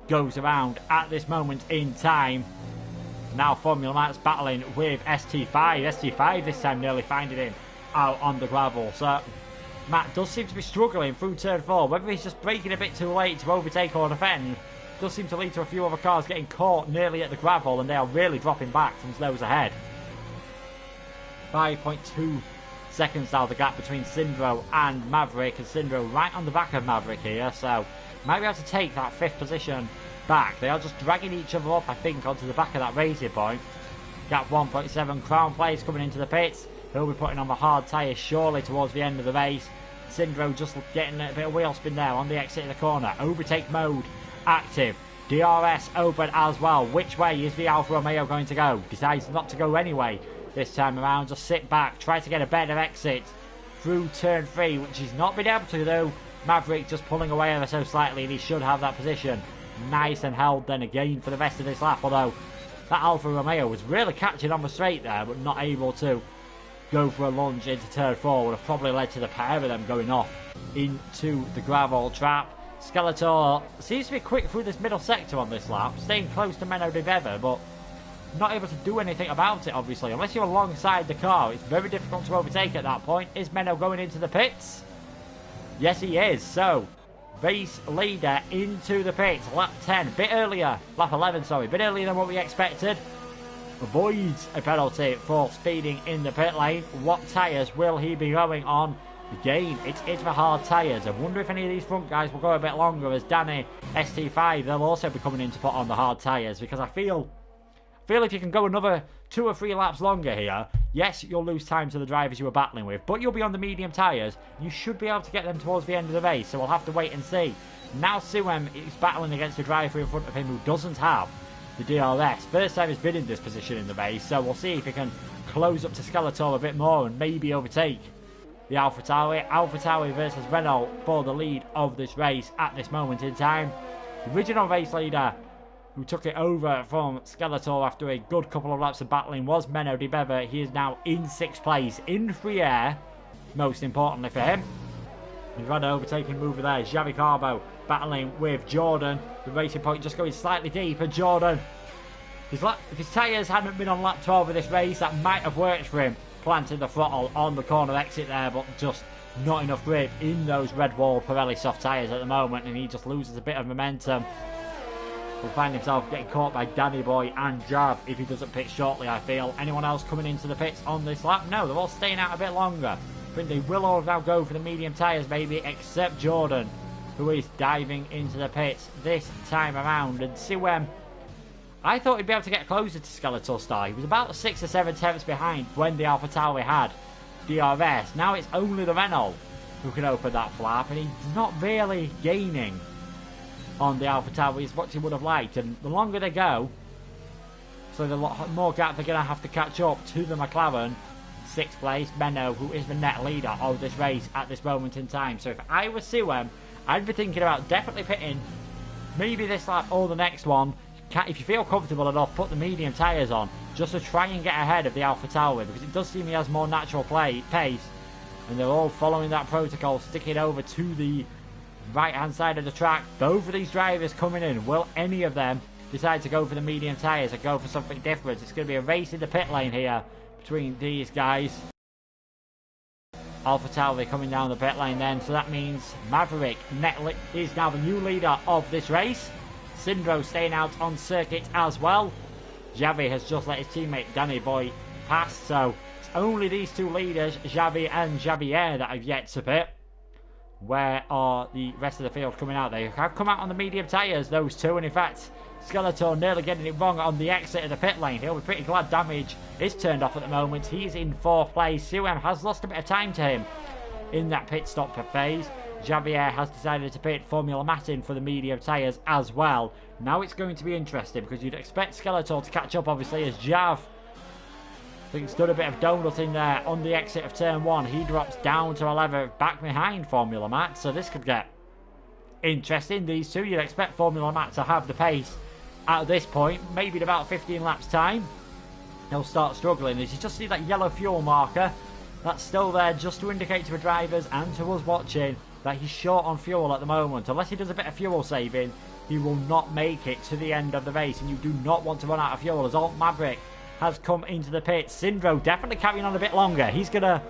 goes around at this moment in time. Now Formula Matt's battling with ST5. ST5 this time nearly finding him out on the gravel. So Matt does seem to be struggling through turn 4. Whether he's just braking a bit too late to overtake or defend does seem to lead to a few other cars getting caught nearly at the gravel, and they are really dropping back from those ahead. 5.2 seconds now the gap between Sindro and Maverick, and Sindro right on the back of Maverick here, so might be able to take that 5th position back. They are just dragging each other up, I think, onto the back of that racing point. Gap 1.7. Crown Place coming into the pits. He'll be putting on the hard tyres surely towards the end of the race. Sindro just getting a bit of wheel spin there on the exit of the corner. Overtake mode active. DRS open as well. Which way is the Alfa Romeo going to go? Decides not to go anyway this time around. Just sit back, try to get a better exit through turn 3, which he's not been able to do. Maverick just pulling away ever so slightly, and he should have that position nice and held then again for the rest of this lap, although that Alfa Romeo was really catching on the straight there, but not able to go for a lunge into turn 4. Would have probably led to the pair of them going off into the gravel trap. Skeletor seems to be quick through this middle sector on this lap, staying close to Menno de Veva, but not able to do anything about it, obviously. Unless you're alongside the car, it's very difficult to overtake at that point. Is Menno going into the pits? Yes, he is. So, race leader into the pits. Lap 10, bit earlier. Lap 11, sorry. Bit earlier than what we expected. Avoids a penalty for speeding in the pit lane. What tyres will he be going on? Again, it's the hard tyres. I wonder if any of these front guys will go a bit longer, as Danny, ST5, they'll also be coming in to put on the hard tyres, because I feel if you can go another 2 or 3 laps longer here, yes, you'll lose time to the drivers you were battling with, but you'll be on the medium tyres. You should be able to get them towards the end of the race, so we'll have to wait and see. Now Suem is battling against a driver in front of him who doesn't have the DRS. First time he's been in this position in the race, so we'll see if he can close up to Skeletor a bit more and maybe overtake the AlphaTauri. AlphaTauri versus Renault for the lead of this race at this moment in time. The original race leader who took it over from Skeletor after a good couple of laps of battling was Menno de Beva. He is now in 6th place in free air, most importantly for him. He's run overtaking mover there. Xavi Carbo battling with Jordan. The racing point just going slightly deep, and Jordan, if his tyres hadn't been on lap 12 of this race, that might have worked for him. Planting the throttle on the corner exit there, but just not enough grip in those red wall Pirelli soft tyres at the moment, and he just loses a bit of momentum. Will find himself getting caught by Danny Boy and Jab if he doesn't pit shortly, I feel. Anyone else coming into the pits on this lap? No, they're all staying out a bit longer. I think they will all now go for the medium tyres maybe, except Jordan, who is diving into the pits this time around. And Siwem, I thought he'd be able to get closer to Skeletor Star. He was about 6 or 7 tenths behind when the AlphaTauri had DRS. Now it's only the Renault who can open that flap, and he's not really gaining on the AlphaTauri is what he would have liked. And the longer they go, so the more gap they're going to have to catch up to the McLaren. 6th place, Menno, who is the net leader of this race at this moment in time. So if I was Siwem, I'd be thinking about definitely pitting maybe this lap or the next one. If you feel comfortable enough, put the medium tyres on just to try and get ahead of the AlphaTauri, because it does seem he has more natural pace, and they're all following that protocol, sticking over to the right hand side of the track. Both of these drivers coming in, will any of them decide to go for the medium tyres or go for something different? It's going to be a race in the pit lane here between these guys. AlphaTauri coming down the pit lane then, so that means Maverick is now the new leader of this race. Sindro staying out on circuit as well. Xavi has just let his teammate Danny Boy pass, so it's only these two leaders, Xavi and Javier, that have yet to pit. Where are the rest of the field coming out? They have come out on the medium tyres, those two, and in fact, Skeletor nearly getting it wrong on the exit of the pit lane. He'll be pretty glad damage is turned off at the moment. He's in 4th place. CEST has lost a bit of time to him in that pit stop phase. Javier has decided to pit Formula Matin for the medium tyres as well. Now it's going to be interesting because you'd expect Skeletor to catch up, obviously, as Jav, I think, stood a bit of donut in there on the exit of turn 1. He drops down to 11th, back behind Formula Mat, so this could get interesting. These two, you'd expect Formula Mat to have the pace at this point. Maybe in about 15 laps time, they'll start struggling. As you just see that yellow fuel marker, that's still there just to indicate to the drivers and to us watching that he's short on fuel at the moment. Unless he does a bit of fuel saving, he will not make it to the end of the race, and you do not want to run out of fuel as Alt Maverick has come into the pit. Syndro definitely carrying on a bit longer. He's gonna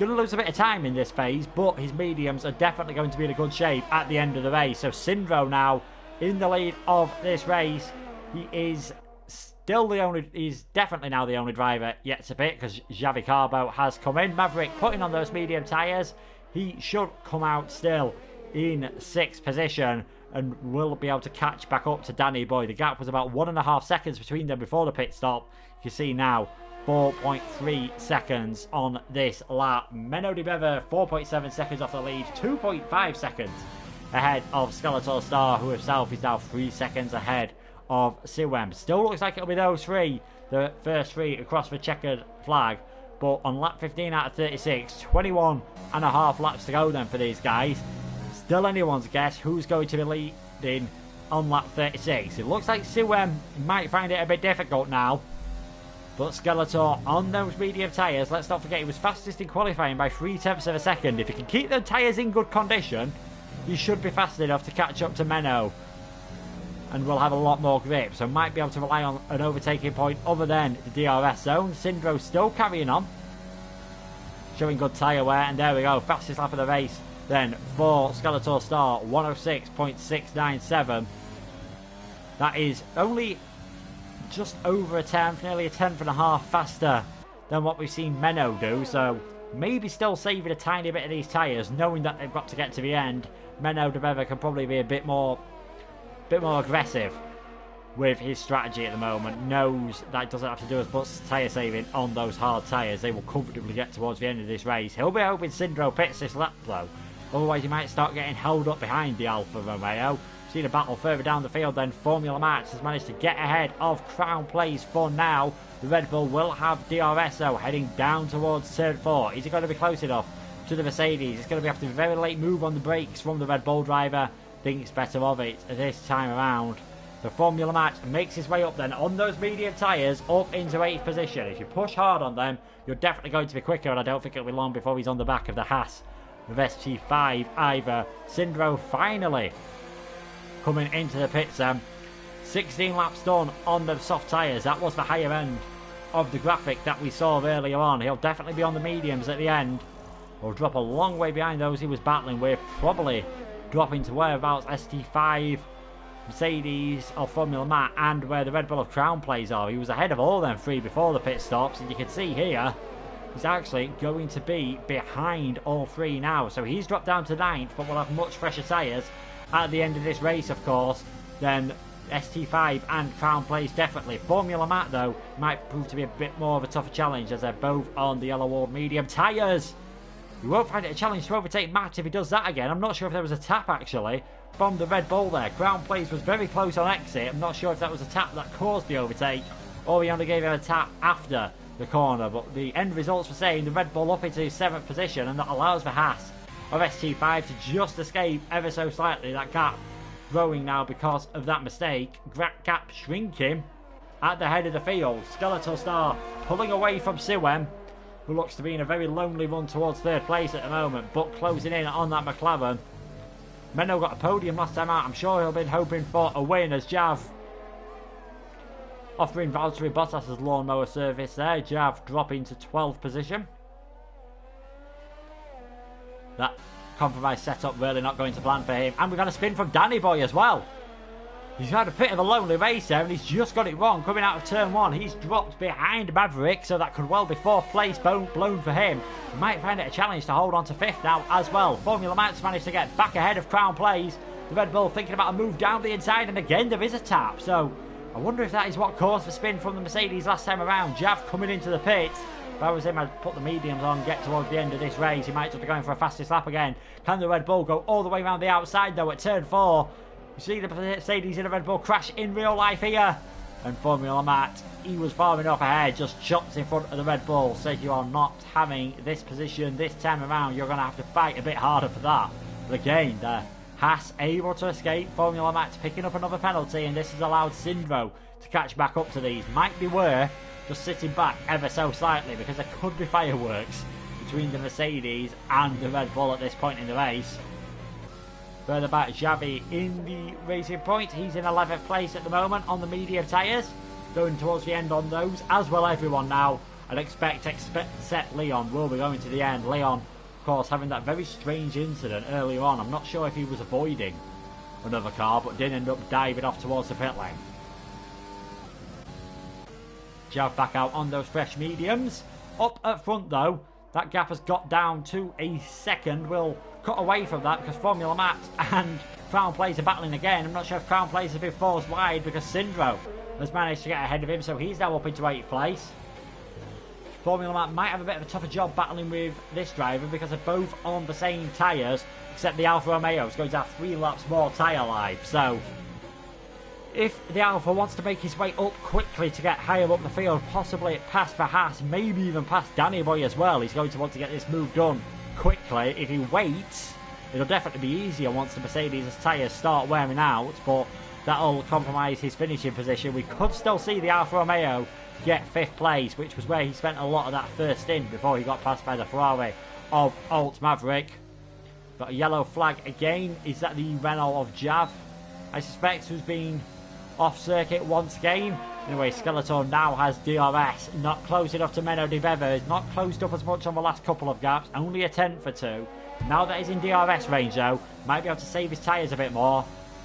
lose a bit of time in this phase, but his mediums are definitely going to be in a good shape at the end of the race. So Syndro now in the lead of this race. He is still he's definitely now the only driver yet to pit because Xavi Carbo has come in. Maverick putting on those medium tyres. He should come out still in 6th position and will be able to catch back up to Danny Boy. The gap was about 1.5 seconds between them before the pit stop. You can see now 4.3 seconds on this lap. Menno de Bever 4.7 seconds off the lead, 2.5 seconds ahead of Skeletor Star, who himself is now 3 seconds ahead of Siwem. Still looks like it'll be those three, the first three across the checkered flag. But on lap 15 out of 36, 21.5 laps to go then for these guys. Still anyone's guess who's going to be leading on lap 36. It looks like Siwem might find it a bit difficult now. But Skeletor on those medium tyres, let's not forget he was fastest in qualifying by 0.3 of a second. If he can keep the tyres in good condition, he should be fast enough to catch up to Menno. And will have a lot more grip, so might be able to rely on an overtaking point other than the DRS zone. Syndro still carrying on, showing good tyre wear, and there we go, fastest lap of the race then for Skeletor Star, 106.697. That is only just over a tenth, nearly a tenth and a half faster than what we've seen Menno do, so maybe still saving a tiny bit of these tyres, knowing that they've got to get to the end. Menno de Bever can probably be a bit more aggressive with his strategy at the moment. Knows that it doesn't have to do as much tyre saving on those hard tyres. They will comfortably get towards the end of this race. He'll be hoping Syndro pits this lap though, otherwise he might start getting held up behind the Alfa Romeo. See the battle further down the field then. Formula Max has managed to get ahead of Crown Place for now. The Red Bull will have DRS though, heading down towards turn 4. Is he going to be close enough to the Mercedes? It's going to have to be a very late move on the brakes from the Red Bull driver. Thinks better of it this time around. The Formula Match makes his way up then on those medium tyres up into 8th position. If you push hard on them, you're definitely going to be quicker, and I don't think it'll be long before he's on the back of the Haas of ST5 either. Syndro finally coming into the pits then. 16 laps done on the soft tyres. That was the higher end of the graphic that we saw earlier on. He'll definitely be on the mediums at the end. He'll drop a long way behind those he was battling with, probably dropping to whereabouts ST5, Mercedes or Formula Mat, and where the Red Bull of Crown Place are. He was ahead of all them three before the pit stops, and you can see here he's actually going to be behind all three now. So he's dropped down to 9th, but will have much fresher tyres at the end of this race, of course, than ST5 and Crown Place definitely. Formula Mat though might prove to be a bit more of a tougher challenge as they're both on the yellow wall medium tyres. You won't find it a challenge to overtake Matt if he does that again. I'm not sure if there was a tap actually from the Red Bull there. Crown Place was very close on exit. I'm not sure if that was a tap that caused the overtake or he only gave him a tap after the corner. But the end results were saying the Red Bull up into 7th position, and that allows the Haas of ST5 to just escape ever so slightly. That gap growing now because of that mistake. Gap shrinking at the head of the field. Skeletor Star pulling away from Siwem, who looks to be in a very lonely run towards 3rd place at the moment, but closing in on that McLaren. Menno got a podium last time out. I'm sure he'll be hoping for a win as Jav offering Valtteri Bottas' lawnmower service there. Jav dropping to 12th position. That compromise setup really not going to plan for him. And we've got a spin from Danny Boy as well. He's had a bit of a lonely race there, and he's just got it wrong. Coming out of turn 1, he's dropped behind Maverick, so that could well be 4th place blown for him. He might find it a challenge to hold on to 5th now as well. Formula Max managed to get back ahead of Crown Plays. The Red Bull thinking about a move down the inside, and again there is a tap. So I wonder if that is what caused the spin from the Mercedes last time around. Jav coming into the pits. If I was him, I'd put the mediums on, get towards the end of this race. He might just be going for a fastest lap again. Can the Red Bull go all the way around the outside though at turn 4? You see the Mercedes in the Red Bull crash in real life here. And Formula Matt, he was far enough ahead, just shots in front of the Red Bull. So if you are not having this position this time around, you're going to have to fight a bit harder for that. But again, the Haas able to escape. Formula Matt picking up another penalty, and this has allowed Sindro to catch back up to these. Might be worth just sitting back ever so slightly, because there could be fireworks between the Mercedes and the Red Bull at this point in the race. Further back, Xavi in the Racing Point. He's in 11th place at the moment on the medium tyres. Going towards the end on those, as will everyone now. I'd expect except Leon will be going to the end. Leon, of course, having that very strange incident earlier on. I'm not sure if he was avoiding another car, but did end up diving off towards the pit lane. Jav back out on those fresh mediums. Up at front though, that gap has got down to a second. We'll cut away from that because Formula Matt and Crown Plays are battling again. I'm not sure if Crown Plays has been forced wide because Sindro has managed to get ahead of him, so he's now up into 8th place. Formula Matt might have a bit of a tougher job battling with this driver because they're both on the same tyres, except the Alfa Romeo is going to have 3 laps more tyre life. So if the Alfa wants to make his way up quickly to get higher up the field, possibly past for Haas, maybe even past Danny Boy as well, he's going to want to get this move done quickly. If he waits, it'll definitely be easier once the Mercedes' tyres start wearing out, but that'll compromise his finishing position. We could still see the Alfa Romeo get 5th place, which was where he spent a lot of that first stint before he got passed by the Ferrari of Alt Maverick. Got a yellow flag again. Is that the Renault of Jav, I suspect, who's been off circuit once again? Anyway, Skeletor now has DRS, not close enough to Menno de Veva. He's not closed up as much on the last couple of gaps, only a 10th for 2. Now that he's in DRS range though, might be able to save his tyres a bit more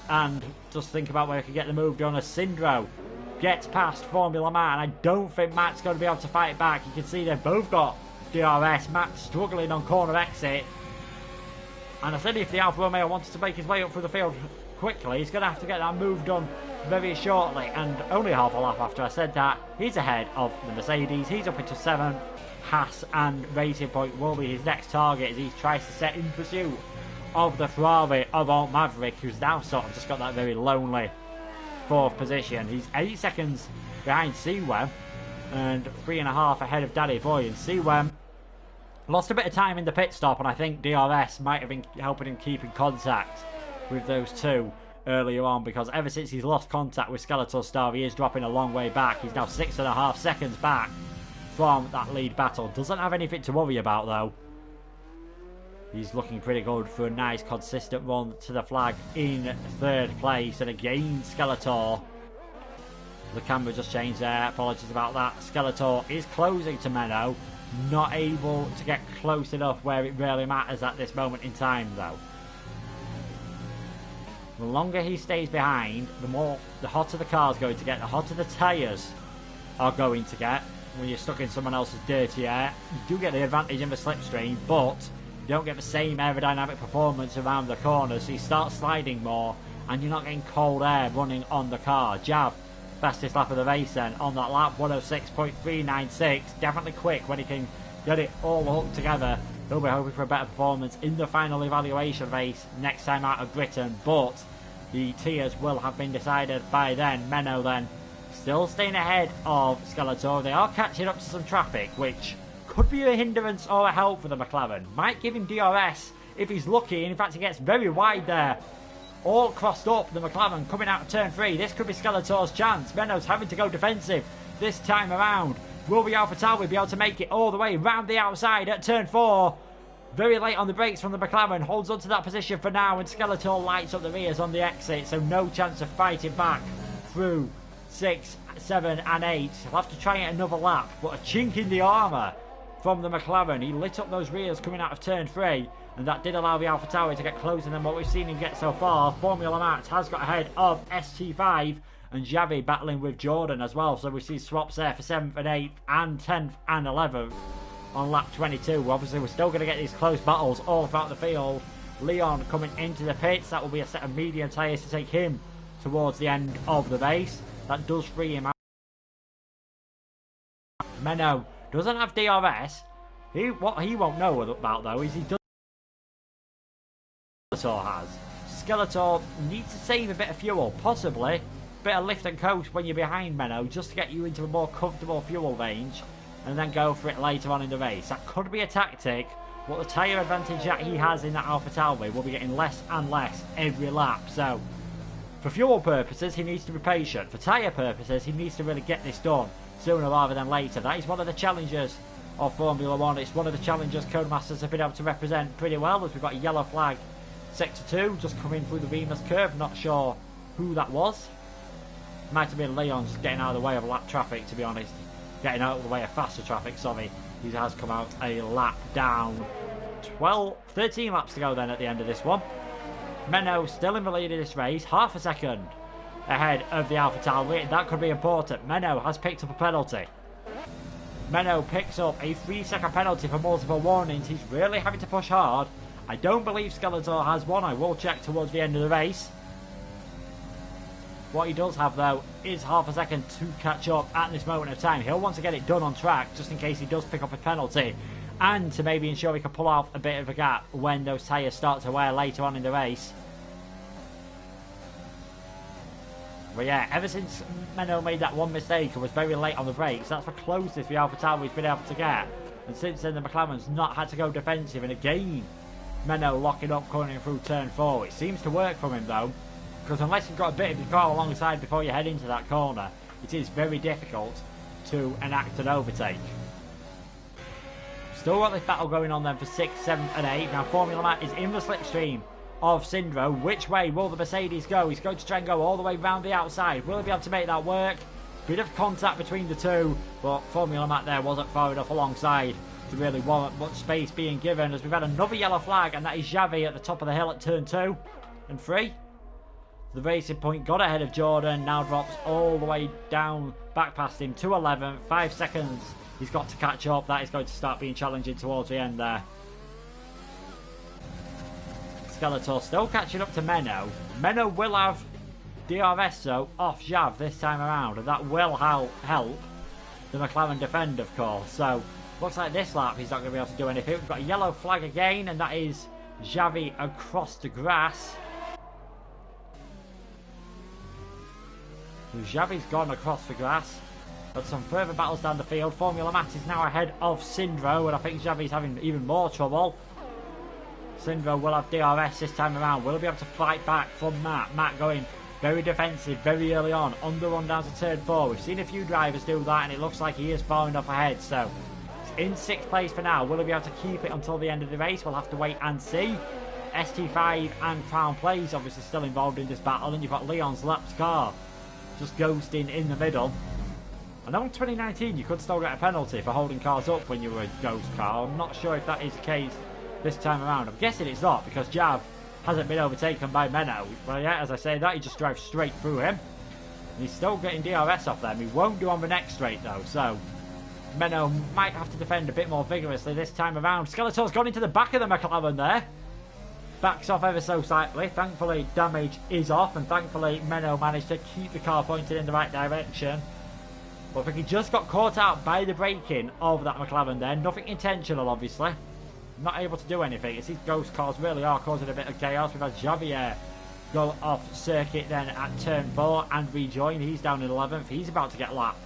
and just think about where he can get the move done as Sindro gets past Formula Man. I don't think Matt's going to be able to fight back. You can see they've both got DRS. Matt's struggling on corner exit. And I said if the Alfa Romeo wants to make his way up through the field quickly, he's going to have to get that move done very shortly. And only half a lap after I said that, he's ahead of the Mercedes. He's up into 7th. Haas and Racing Point will be his next target as he tries to set in pursuit of the Ferrari of Alt Maverick, who's now sort of just got that very lonely 4th position. He's 8 seconds behind Seawem and 3.5 ahead of Daddy Boy. And Seawem lost a bit of time in the pit stop, and I think DRS might have been helping him keep in contact with those two earlier on, because ever since he's lost contact with Skeletor Star, he is dropping a long way back. He's now 6.5 seconds back from that lead battle. Doesn't have anything to worry about though. He's looking pretty good for a nice consistent run to the flag in 3rd place. And again, Skeletor. The camera just changed there. Apologies about that. Skeletor is closing to Menno. Not able to get close enough where it really matters at this moment in time though. The longer he stays behind, the hotter the car's going to get, the hotter the tyres are going to get. When you're stuck in someone else's dirty air, you do get the advantage in the slipstream, but you don't get the same aerodynamic performance around the corners, so you start sliding more, and you're not getting cold air running on the car. Jav, fastest lap of the race then, on that lap, 106.396, definitely quick when he can get it all hooked together. He'll be hoping for a better performance in the final evaluation race next time out of Britain, but the tiers will have been decided by then. Menno then still staying ahead of Skeletor. They are catching up to some traffic, which could be a hindrance or a help for the McLaren. Might give him DRS if he's lucky, and in fact he gets very wide there. All crossed up, the McLaren coming out of turn 3. This could be Skeletor's chance. Menno's having to go defensive this time around. Will the AlphaTauri be able to make it all the way round the outside at turn 4? Very late on the brakes from the McLaren. Holds on to that position for now, and Skeletor lights up the rears on the exit, so no chance of fighting back through 6, 7 and 8. He'll have to try it another lap, but a chink in the armour from the McLaren. He lit up those rears coming out of turn 3, and that did allow the AlphaTauri to get closer than what we've seen him get so far. Formula Matt has got ahead of ST5, and Xavi battling with Jordan as well, so we see swaps there for 7th and 8th and 10th and 11th on lap 22. Obviously we're still going to get these close battles all throughout the field. Leon coming into the pits, that will be a set of medium tyres to take him towards the end of the race. That does free him out. Menno doesn't have DRS. What he won't know about though is he does. Skeletor has. Skeletor needs to save a bit of fuel, possibly. Bit of lift and coast when you're behind Menno, just to get you into a more comfortable fuel range, and then go for it later on in the race. That could be a tactic, but the tyre advantage that he has in that AlphaTauri will be getting less and less every lap. So, for fuel purposes, he needs to be patient. For tyre purposes, he needs to really get this done sooner rather than later. That is one of the challenges of Formula 1. It's one of the challenges Codemasters have been able to represent pretty well, as we've got a yellow flag, Sector 2, just coming through the Remus curve. Not sure who that was. Might have been Leon just getting out of the way of lap traffic, to be honest. Getting out of the way of faster traffic, sorry. He has come out a lap down. 13 laps to go then at the end of this one. Menno still in the lead of this race, half a second ahead of the AlphaTauri. That could be important. Menno has picked up a penalty. Menno picks up a 3-second penalty for multiple warnings. He's really having to push hard. I don't believe Skeletor has one. I will check towards the end of the race. What he does have though is half a second to catch up at this moment of time. He'll want to get it done on track just in case he does pick up a penalty, and to maybe ensure he can pull out a bit of a gap when those tyres start to wear later on in the race. But yeah, ever since Menno made that one mistake and was very late on the brakes, that's the closest the AlphaTauri's been able to get. And since then the McLaren's not had to go defensive, and again Menno locking up coming through turn 4. It seems to work for him though, because unless you've got a bit of your car alongside before you head into that corner, it is very difficult to enact an overtake. Still got this battle going on then for 6th, 7th and 8th. Now Formula Matt is in the slipstream of Sindro. Which way will the Mercedes go? He's going to try and go all the way round the outside. Will he be able to make that work? Bit of contact between the two, but Formula Matt there wasn't far enough alongside to really warrant much space being given, as we've had another yellow flag, and that is Xavi at the top of the hill at turn 2 and 3. The Racing Point got ahead of Jordan, now drops all the way down, back past him to 11th. 5 seconds he's got to catch up. That is going to start being challenging towards the end there. Skeletor still catching up to Menno. Menno will have DRS though off Xav this time around, and that will help the McLaren defend, of course. So looks like this lap he's not going to be able to do anything. We've got a yellow flag again, and that is Xavi across the grass. So Xavi's gone across the grass. But some further battles down the field. Formula Matt is now ahead of Sindro, and I think Xavi's having even more trouble. Sindro will have DRS this time around. Will he be able to fight back from Matt? Matt going very defensive very early on the run down to turn 4. We've seen a few drivers do that, and it looks like he is far enough ahead. So he's in 6th place for now. Will he be able to keep it until the end of the race? We'll have to wait and see. ST5 and Crown Plays obviously still involved in this battle, and you've got Leon's lapped car just ghosting in the middle. I know in 2019 you could still get a penalty for holding cars up when you were a ghost car. I'm not sure if that is the case this time around. I'm guessing it's not, because Jav hasn't been overtaken by Menno. Well, yeah, as I say that, he just drives straight through him. And he's still getting DRS off them. He won't do on the next straight though, so Menno might have to defend a bit more vigorously this time around. Skeletor's gone into the back of the McLaren there. Backs off ever so slightly. Thankfully damage is off, and thankfully Menno managed to keep the car pointed in the right direction. But I think he just got caught out by the braking of that McLaren there. Nothing intentional, obviously. Not able to do anything. It's these ghost cars really are causing a bit of chaos. We've had Javier go off circuit then at turn 4 and rejoin. He's down in 11th. He's about to get lapped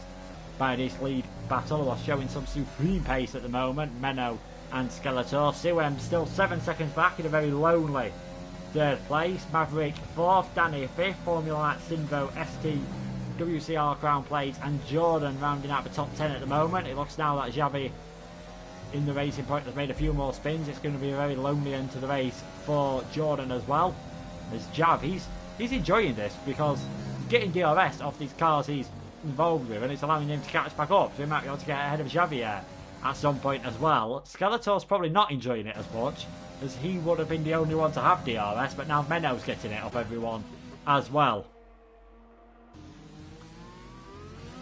by this lead battle, while showing some supreme pace at the moment. Menno and Skeletor. Siwem still 7 seconds back in a very lonely 3rd place. Maverick 4th, Danny 5th, Formula Matt, Sindro, ST, WCR, Crown Plates, and Jordan rounding out the top 10 at the moment. It looks now that Xavi in the Racing Point has made a few more spins. It's going to be a very lonely end to the race for Jordan as well. As Jav, he's enjoying this, because he's getting DRS off these cars he's involved with, and it's allowing him to catch back up, so he might be able to get ahead of Xavier at some point as well. Skeletor's probably not enjoying it as much, as he would have been the only one to have DRS, but now Menno's getting it off everyone as well.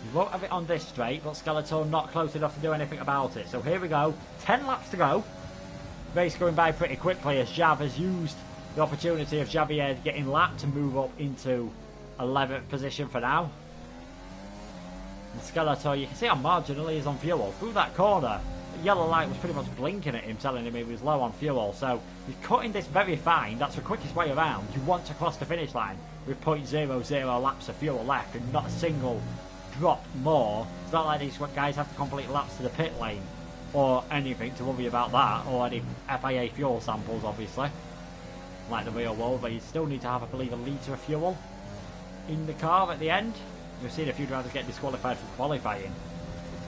We won't have it on this straight, but Skeletor not close enough to do anything about it. So here we go, 10 laps to go. Race going by pretty quickly as Jav has used the opportunity of Javier getting lapped to move up into 11th position for now. And Skeletor, you can see how marginally he's on fuel. Through that corner, the yellow light was pretty much blinking at him, telling him he was low on fuel. So he's cutting this very fine. That's the quickest way around. You want to cross the finish line with 0.00 laps of fuel left and not a single drop more. It's not like these guys have to complete laps to the pit lane or anything to worry about that, or any FIA fuel samples, obviously, like the real world, but you still need to have, I believe, a litre of fuel in the car at the end. We've seen a few drivers get disqualified from qualifying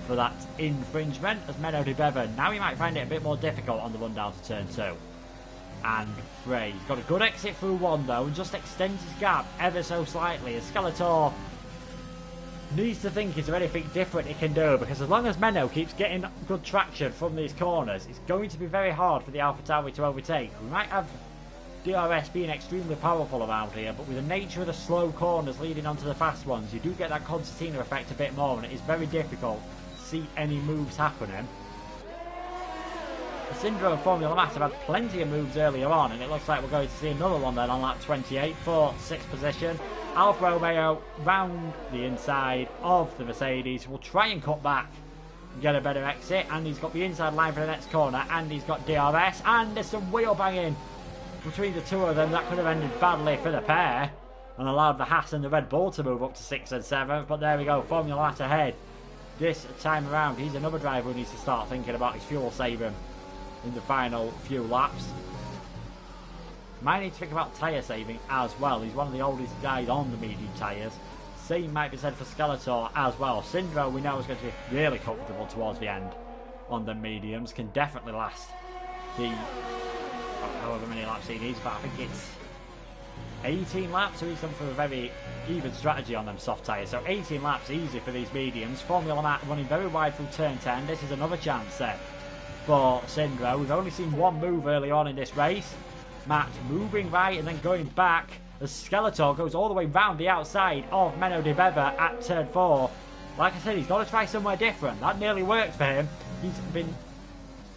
for that infringement, as Menno de Bever, now he might find it a bit more difficult on the run down to turn 2 and 3. He's got a good exit through 1 though, and just extends his gap ever so slightly, as Skeletor needs to think, is there anything different he can do, because as long as Menno keeps getting good traction from these corners, it's going to be very hard for the AlphaTauri to overtake. We might have DRS being extremely powerful around here, but with the nature of the slow corners leading onto the fast ones, you do get that concertina effect a bit more, and it is very difficult to see any moves happening. The Syndrome and Formula Matt have had plenty of moves earlier on, and it looks like we're going to see another one then on lap 28 for 6th position. Alfa Romeo round the inside of the Mercedes, will try and cut back and get a better exit, and he's got the inside line for the next corner, and he's got DRS, and there's some wheel banging between the two of them. That could have ended badly for the pair and allowed the Haas and the Red Bull to move up to 6th and 7th, but there we go, Formula Matt ahead this time around. He's another driver who needs to start thinking about his fuel saving in the final few laps. Might need to think about tyre saving as well. He's one of the oldest guys on the medium tyres. Same might be said for Skeletor as well. Syndro, we know, is going to be really comfortable towards the end on the mediums. Can definitely last the however many laps he needs, but I think it's 18 laps, so he's gone for a very even strategy on them soft tyres. So 18 laps easy for these mediums. Formula Matt running very wide through turn 10. This is another chance set for Syndro. We've only seen one move early on in this race. Matt moving right and then going back as Skeletor goes all the way round the outside of Menno de Bever at turn 4. Like I said, he's got to try somewhere different. That nearly worked for him. He's been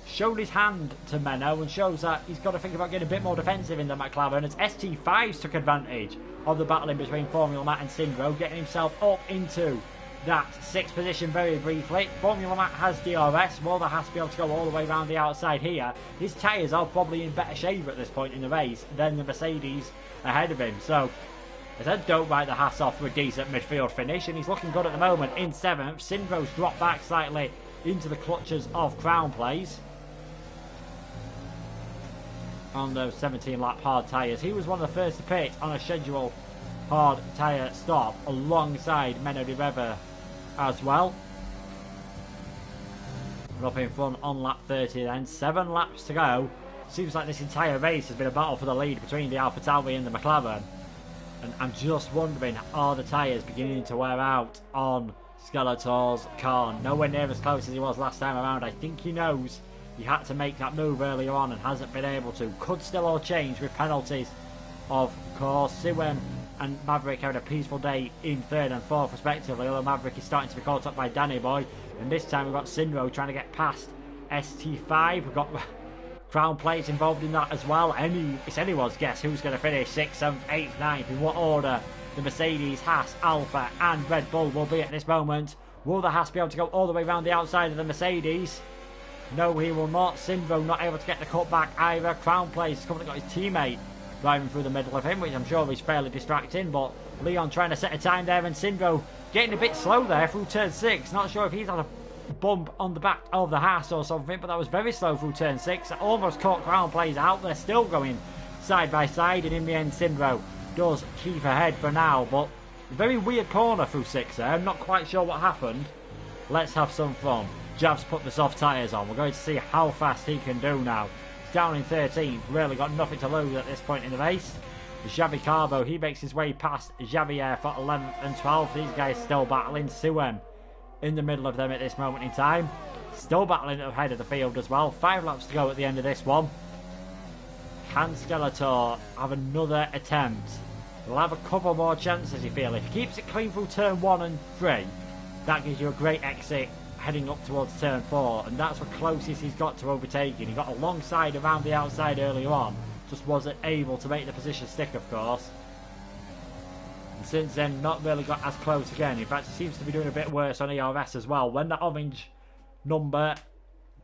showed his hand to Menno and shows that he's got to think about getting a bit more defensive in the McLaren, as ST5s took advantage of the battle in between Formula Matt and Syndro, getting himself up into that 6th position very briefly. Formula Matt has DRS. Will the Haas be able to go all the way around the outside here? His tyres are probably in better shape at this point in the race than the Mercedes ahead of him. So, I said don't write the Haas off for a decent midfield finish, and he's looking good at the moment in 7th. Syndro's dropped back slightly into the clutches of Crown Place on those 17 lap hard tyres. He was one of the first to pit on a scheduled hard tyre stop alongside Menno de Bever as well. We're up in front on lap 30 then. 7 laps to go. Seems like this entire race has been a battle for the lead between the AlphaTauri and the McLaren. And I'm just wondering, are the tyres beginning to wear out on Skeletor's car? Nowhere near as close as he was last time around. I think he knows he had to make that move earlier on and hasn't been able to. Could still all change with penalties, of course. Siwen and Maverick having a peaceful day in 3rd and 4th respectively, although Maverick is starting to be caught up by Danny Boy, and this time we've got Syndro trying to get past ST5. We've got Crown Plates involved in that as well. It's anyone's guess who's going to finish 6th, 7th, 8th, 9th, in what order the Mercedes, Haas, Alpha and Red Bull will be at this moment. Will the Haas be able to go all the way around the outside of the Mercedes? No, he will not. Syndro not able to get the cut back either. Crown Place has currently got his teammate driving through the middle of him, which I'm sure is fairly distracting, but Leon trying to set a time there, and Syndro getting a bit slow there through turn 6. Not sure if he's had a bump on the back of the Haas or something, but that was very slow through turn 6. Almost caught Crown Place out. They're still going side by side, and in the end Syndro does keep ahead for now, but a very weird corner through 6 there. I'm not quite sure what happened. Let's have some fun. Jav's put the soft tyres on. We're going to see how fast he can do now. He's down in 13th, really got nothing to lose at this point in the race. Xavi Carbo, he makes his way past Javier for 11th and 12th. These guys still battling. Siwen in the middle of them at this moment in time. still battling at the head of the field as well. 5 laps to go at the end of this one. Can Skeletor have another attempt? He'll have a couple more chances, you feel. If he keeps it clean through turn 1 and 3, that gives you a great exit heading up towards turn 4, and that's the closest he's got to overtaking. He got alongside around the outside earlier on, just wasn't able to make the position stick, of course. And since then, not really got as close again. In fact, he seems to be doing a bit worse on ERS as well. When the orange number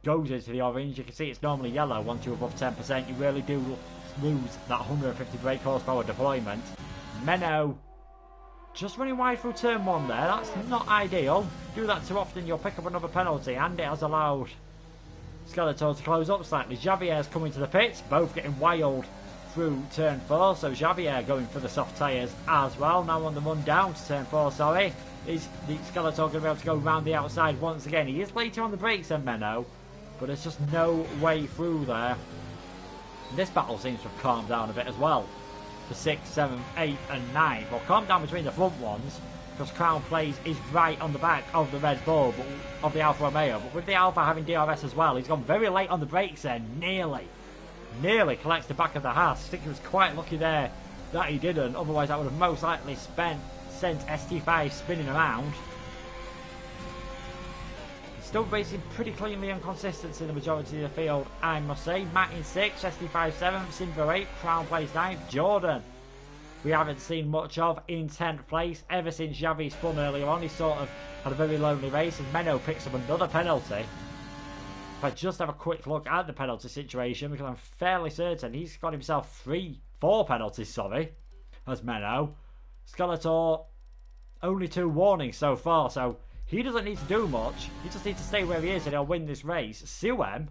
goes into the orange, you can see it's normally yellow once you're above 10%. You really do lose that 150 brake horsepower deployment. Menno just running wide through turn 1 there. That's not ideal. Do that too often, you'll pick up another penalty, and it has allowed Skeletor to close up slightly. Javier's coming to the pits, both getting wild through turn 4, so Javier going for the soft tyres as well. Now on the run down to turn 4, sorry. Is the Skeletor going to be able to go round the outside once again? He is later on the brakes than Menno, but there's just no way through there. And this battle seems to have calmed down a bit as well. For 6, 7, 8 and 9. Well, calm down between the front ones, because Crown Plays is right on the back of the Red Bull, but, of the Alfa Romeo. But with the Alfa having DRS as well, he's gone very late on the brakes there. Nearly collects the back of the Haas. I think he was quite lucky there that he didn't. Otherwise, that would have most likely sent ST5 spinning around. Still racing pretty cleanly and consistently in the majority of the field, I must say. Matt in 6th, ST5 7th, Syndro 8th, Crown Plays 9th, Jordan we haven't seen much of in 10th place ever since Xavi spun earlier on. He sort of had a very lonely race, and Menno picks up another penalty. If I just have a quick look at the penalty situation, because I'm fairly certain he's got himself 4 penalties, sorry, as Menno. Skeletor, only 2 warnings so far, so he doesn't need to do much. He just needs to stay where he is and he'll win this race. Siwem,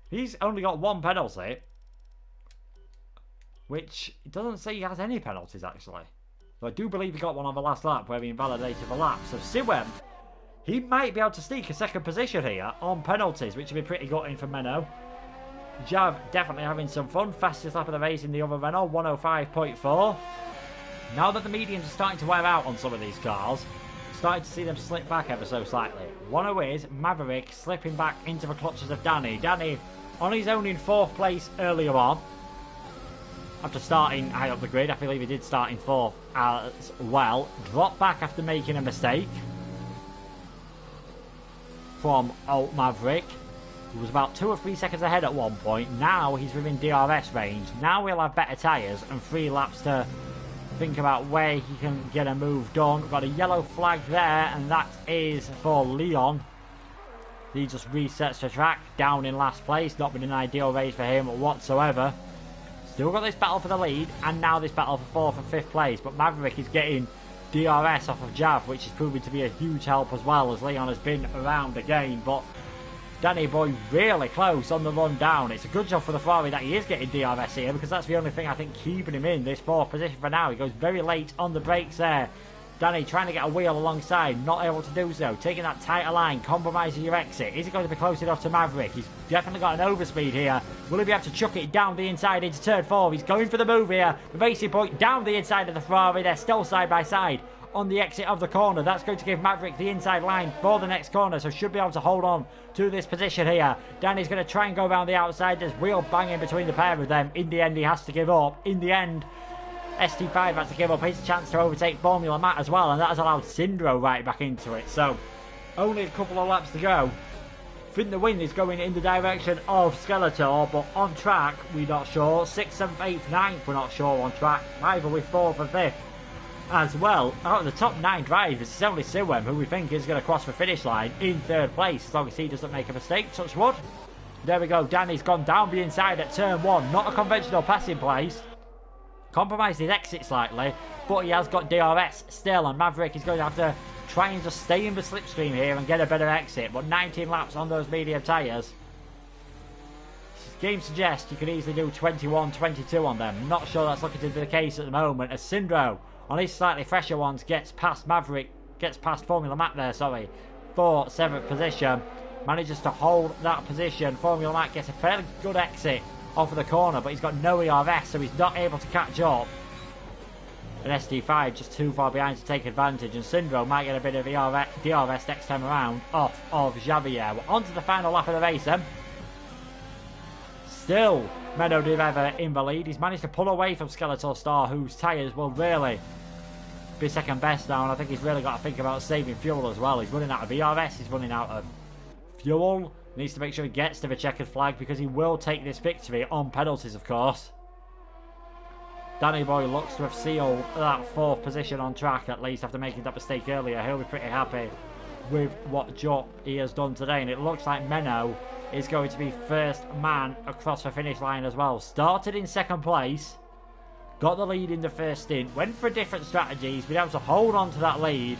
he's only got 1 penalty, which it doesn't say he has any penalties, actually. So I do believe he got one on the last lap where he invalidated the lap. So Siwem, he might be able to sneak a 2nd position here on penalties, which would be pretty gutting for Menno. Jav definitely having some fun. Fastest lap of the race in the other Renault, 105.4. Now that the mediums are starting to wear out on some of these cars, starting to see them slip back ever so slightly. One who is Maverick slipping back into the clutches of Danny. Danny on his own in 4th place earlier on. After starting high up the grid, I believe he did start in 4th as well. Dropped back after making a mistake from Alt Maverick. He was about 2 or 3 seconds ahead at one point. Now he's within DRS range. Now we'll have better tyres and 3 laps to think about where he can get a move done. Got a yellow flag there, and that is for Leon. He just resets the track, down in last place. Not been an ideal race for him whatsoever. Still got this battle for the lead, and now this battle for 4th and 5th place. But Maverick is getting DRS off of Jav, which is proving to be a huge help as well, as Leon has been around again. But Danny Boy really close on the run down. It's a good job for the Ferrari that he is getting DRS here, because that's the only thing I think keeping him in this 4th position for now. He goes very late on the brakes there. Danny trying to get a wheel alongside, not able to do so. Taking that tighter line, compromising your exit. Is he going to be close enough to Maverick? He's definitely got an overspeed here. Will he be able to chuck it down the inside into turn 4? He's going for the move here. The Racing Point down the inside of the Ferrari. They're still side by side on the exit of the corner. That's going to give Maverick the inside line for the next corner, so should be able to hold on to this position here. Danny's going to try and go around the outside. There's wheel banging between the pair of them. In the end, he has to give up. In the end, ST5 has to give up his chance to overtake Formula Matt as well, and that has allowed Syndro right back into it. So only a couple of laps to go. I think the wind is going in the direction of Skeletor, but on track we're not sure. 6th, 7th, 8th, 9th we're not sure on track, either with 4th and 5th as well. Out of the top 9 drivers, it's only Siwem who we think is going to cross the finish line in 3rd place, as long as he doesn't make a mistake. Touch wood. There we go. Danny's gone down the inside at turn 1. Not a conventional passing place. Compromised his exit slightly, but he has got DRS still, and Maverick is going to have to try and just stay in the slipstream here and get a better exit. But 19 laps on those medium tyres. Game suggests you could easily do 21, 22 on them. Not sure that's looking to be the case at the moment, as Syndro on his slightly fresher ones gets past Maverick, gets past Formula Matt there, sorry, for 7th position. Manages to hold that position. Formula Matt gets a fairly good exit off of the corner, but he's got no ERS, so he's not able to catch up. and ST5 just too far behind to take advantage, and Sindro might get a bit of DRS next time around off of Javier. We're on to the final lap of the race then. Still Menno de Wever in the lead. He's managed to pull away from Skeletor Star, whose tyres will really be second best now, and I think he's really got to think about saving fuel as well. He's running out of VRS, he's running out of fuel. Needs to make sure he gets to the checkered flag because he will take this victory on penalties, of course. Danny Boy looks to have sealed that 4th position on track, at least after making that mistake earlier. He'll be pretty happy with what job he has done today, and it looks like Menno is going to be first man across the finish line as well. Started in 2nd place, got the lead in the first stint, went for different strategies, been able to hold on to that lead,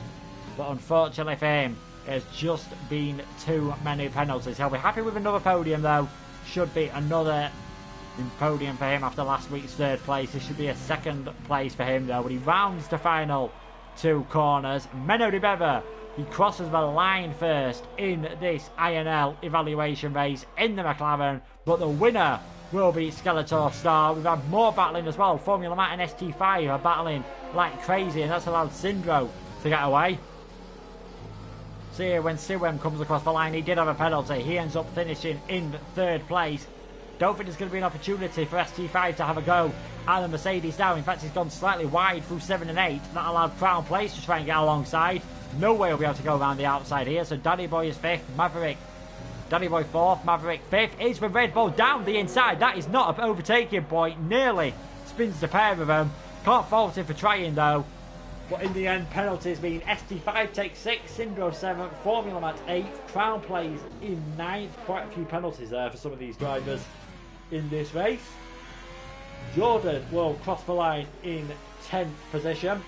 but unfortunately for him, there's just been too many penalties. He'll be happy with another podium though. Should be another podium for him after last week's 3rd place. This should be a 2nd place for him though. When he rounds the final 2 corners, Menno de Wever, he crosses the line first in this INL evaluation race in the McLaren, but the winner will be Skeletor Star. We've had more battling as well. Formula Matt and ST5 are battling like crazy, and that's allowed Sindro to get away. See here, when Siwem comes across the line, he did have a penalty. He ends up finishing in 3rd place. Don't think there's going to be an opportunity for ST5 to have a go at the Mercedes now. In fact, he's gone slightly wide through 7 and 8. That allowed Crown Place to try and get alongside. No way he'll be able to go around the outside here. So Danny Boy is 5th, Maverick. Danny Boy 4th, Maverick 5th. Is for Red Bull down the inside. That is not an overtaking point. Nearly spins the pair of them. Can't fault him for trying though. But in the end, penalties mean ST5 takes 6, Sindro 7th, Formula Matt 8th, Crown plays in 9th. Quite a few penalties there for some of these drivers in this race. Jordan will cross the line in 10th position.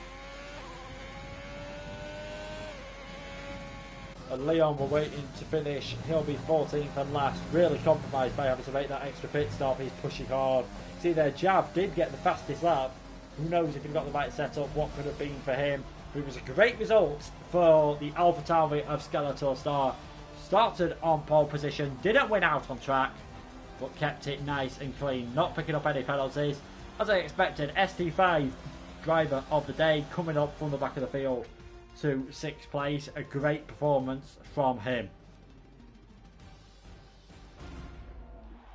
And Leon will waiting to finish. He'll be 14th and last. Really compromised by having to make that extra pit stop. He's pushing hard. See there, Jav did get the fastest lap. Who knows if he'd got the right setup, what could have been for him. But it was a great result for the AlphaTauri of Skeletor Star. Started on pole position, didn't win out on track, but kept it nice and clean, not picking up any penalties. As I expected, ST5 driver of the day coming up from the back of the field to 6th place. A great performance from him.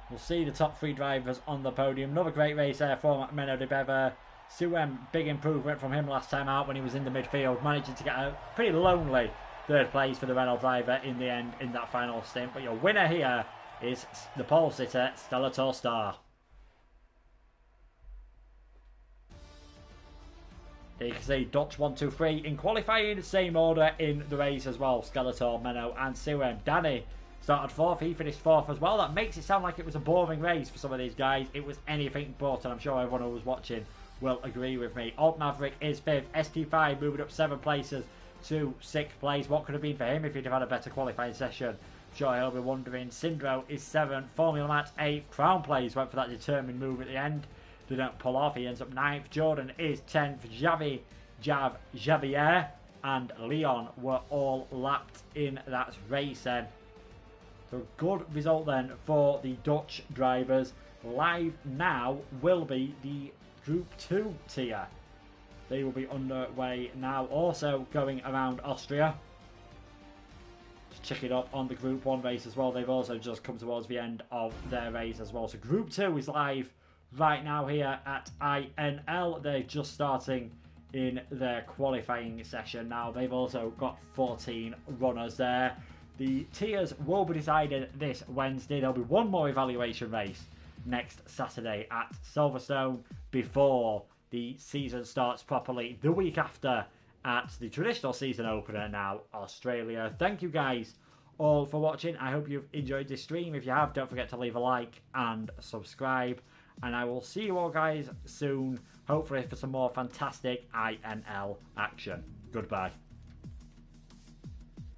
We'll see the top 3 drivers on the podium. Another great race there for Menno de Wever. Suem, big improvement from him last time out when he was in the midfield, managing to get a pretty lonely 3rd place for the Renault driver in the end in that final stint. But your winner here is the pole sitter, Skeletor Star. You can see Dutch 1, 2, 3 in qualifying, same order in the race as well. Skeletor, Menno and Suem. Danny started 4th, he finished 4th as well. That makes it sound like it was a boring race for some of these guys. It was anything but, and I'm sure everyone who was watching will agree with me. Alt Maverick is 5th, ST5 moving up 7 places to 6th place. What could have been for him if he'd have had a better qualifying session? I'm sure he'll be wondering. Sindro is 7th, Formula Matt 8th, Crown Plays went for that determined move at the end, didn't pull off, he ends up 9th. Jordan is 10th, Javier and Leon were all lapped in that race then. So good result then for the Dutch drivers. Live now will be the Group 2 tier. They will be underway now, also going around Austria. Just check it up on the Group 1 race as well. They've also just come towards the end of their race as well. So Group 2 is live right now here at INL. They're just starting in their qualifying session now. They've also got 14 runners there. The tiers will be decided this Wednesday. There'll be one more evaluation race next Saturday at Silverstone before the season starts properly the week after at the traditional season opener now, Australia. Thank you guys all for watching. I hope you've enjoyed this stream. If you have, don't forget to leave a like and subscribe. And I will see you all guys soon, hopefully for some more fantastic INL action. Goodbye.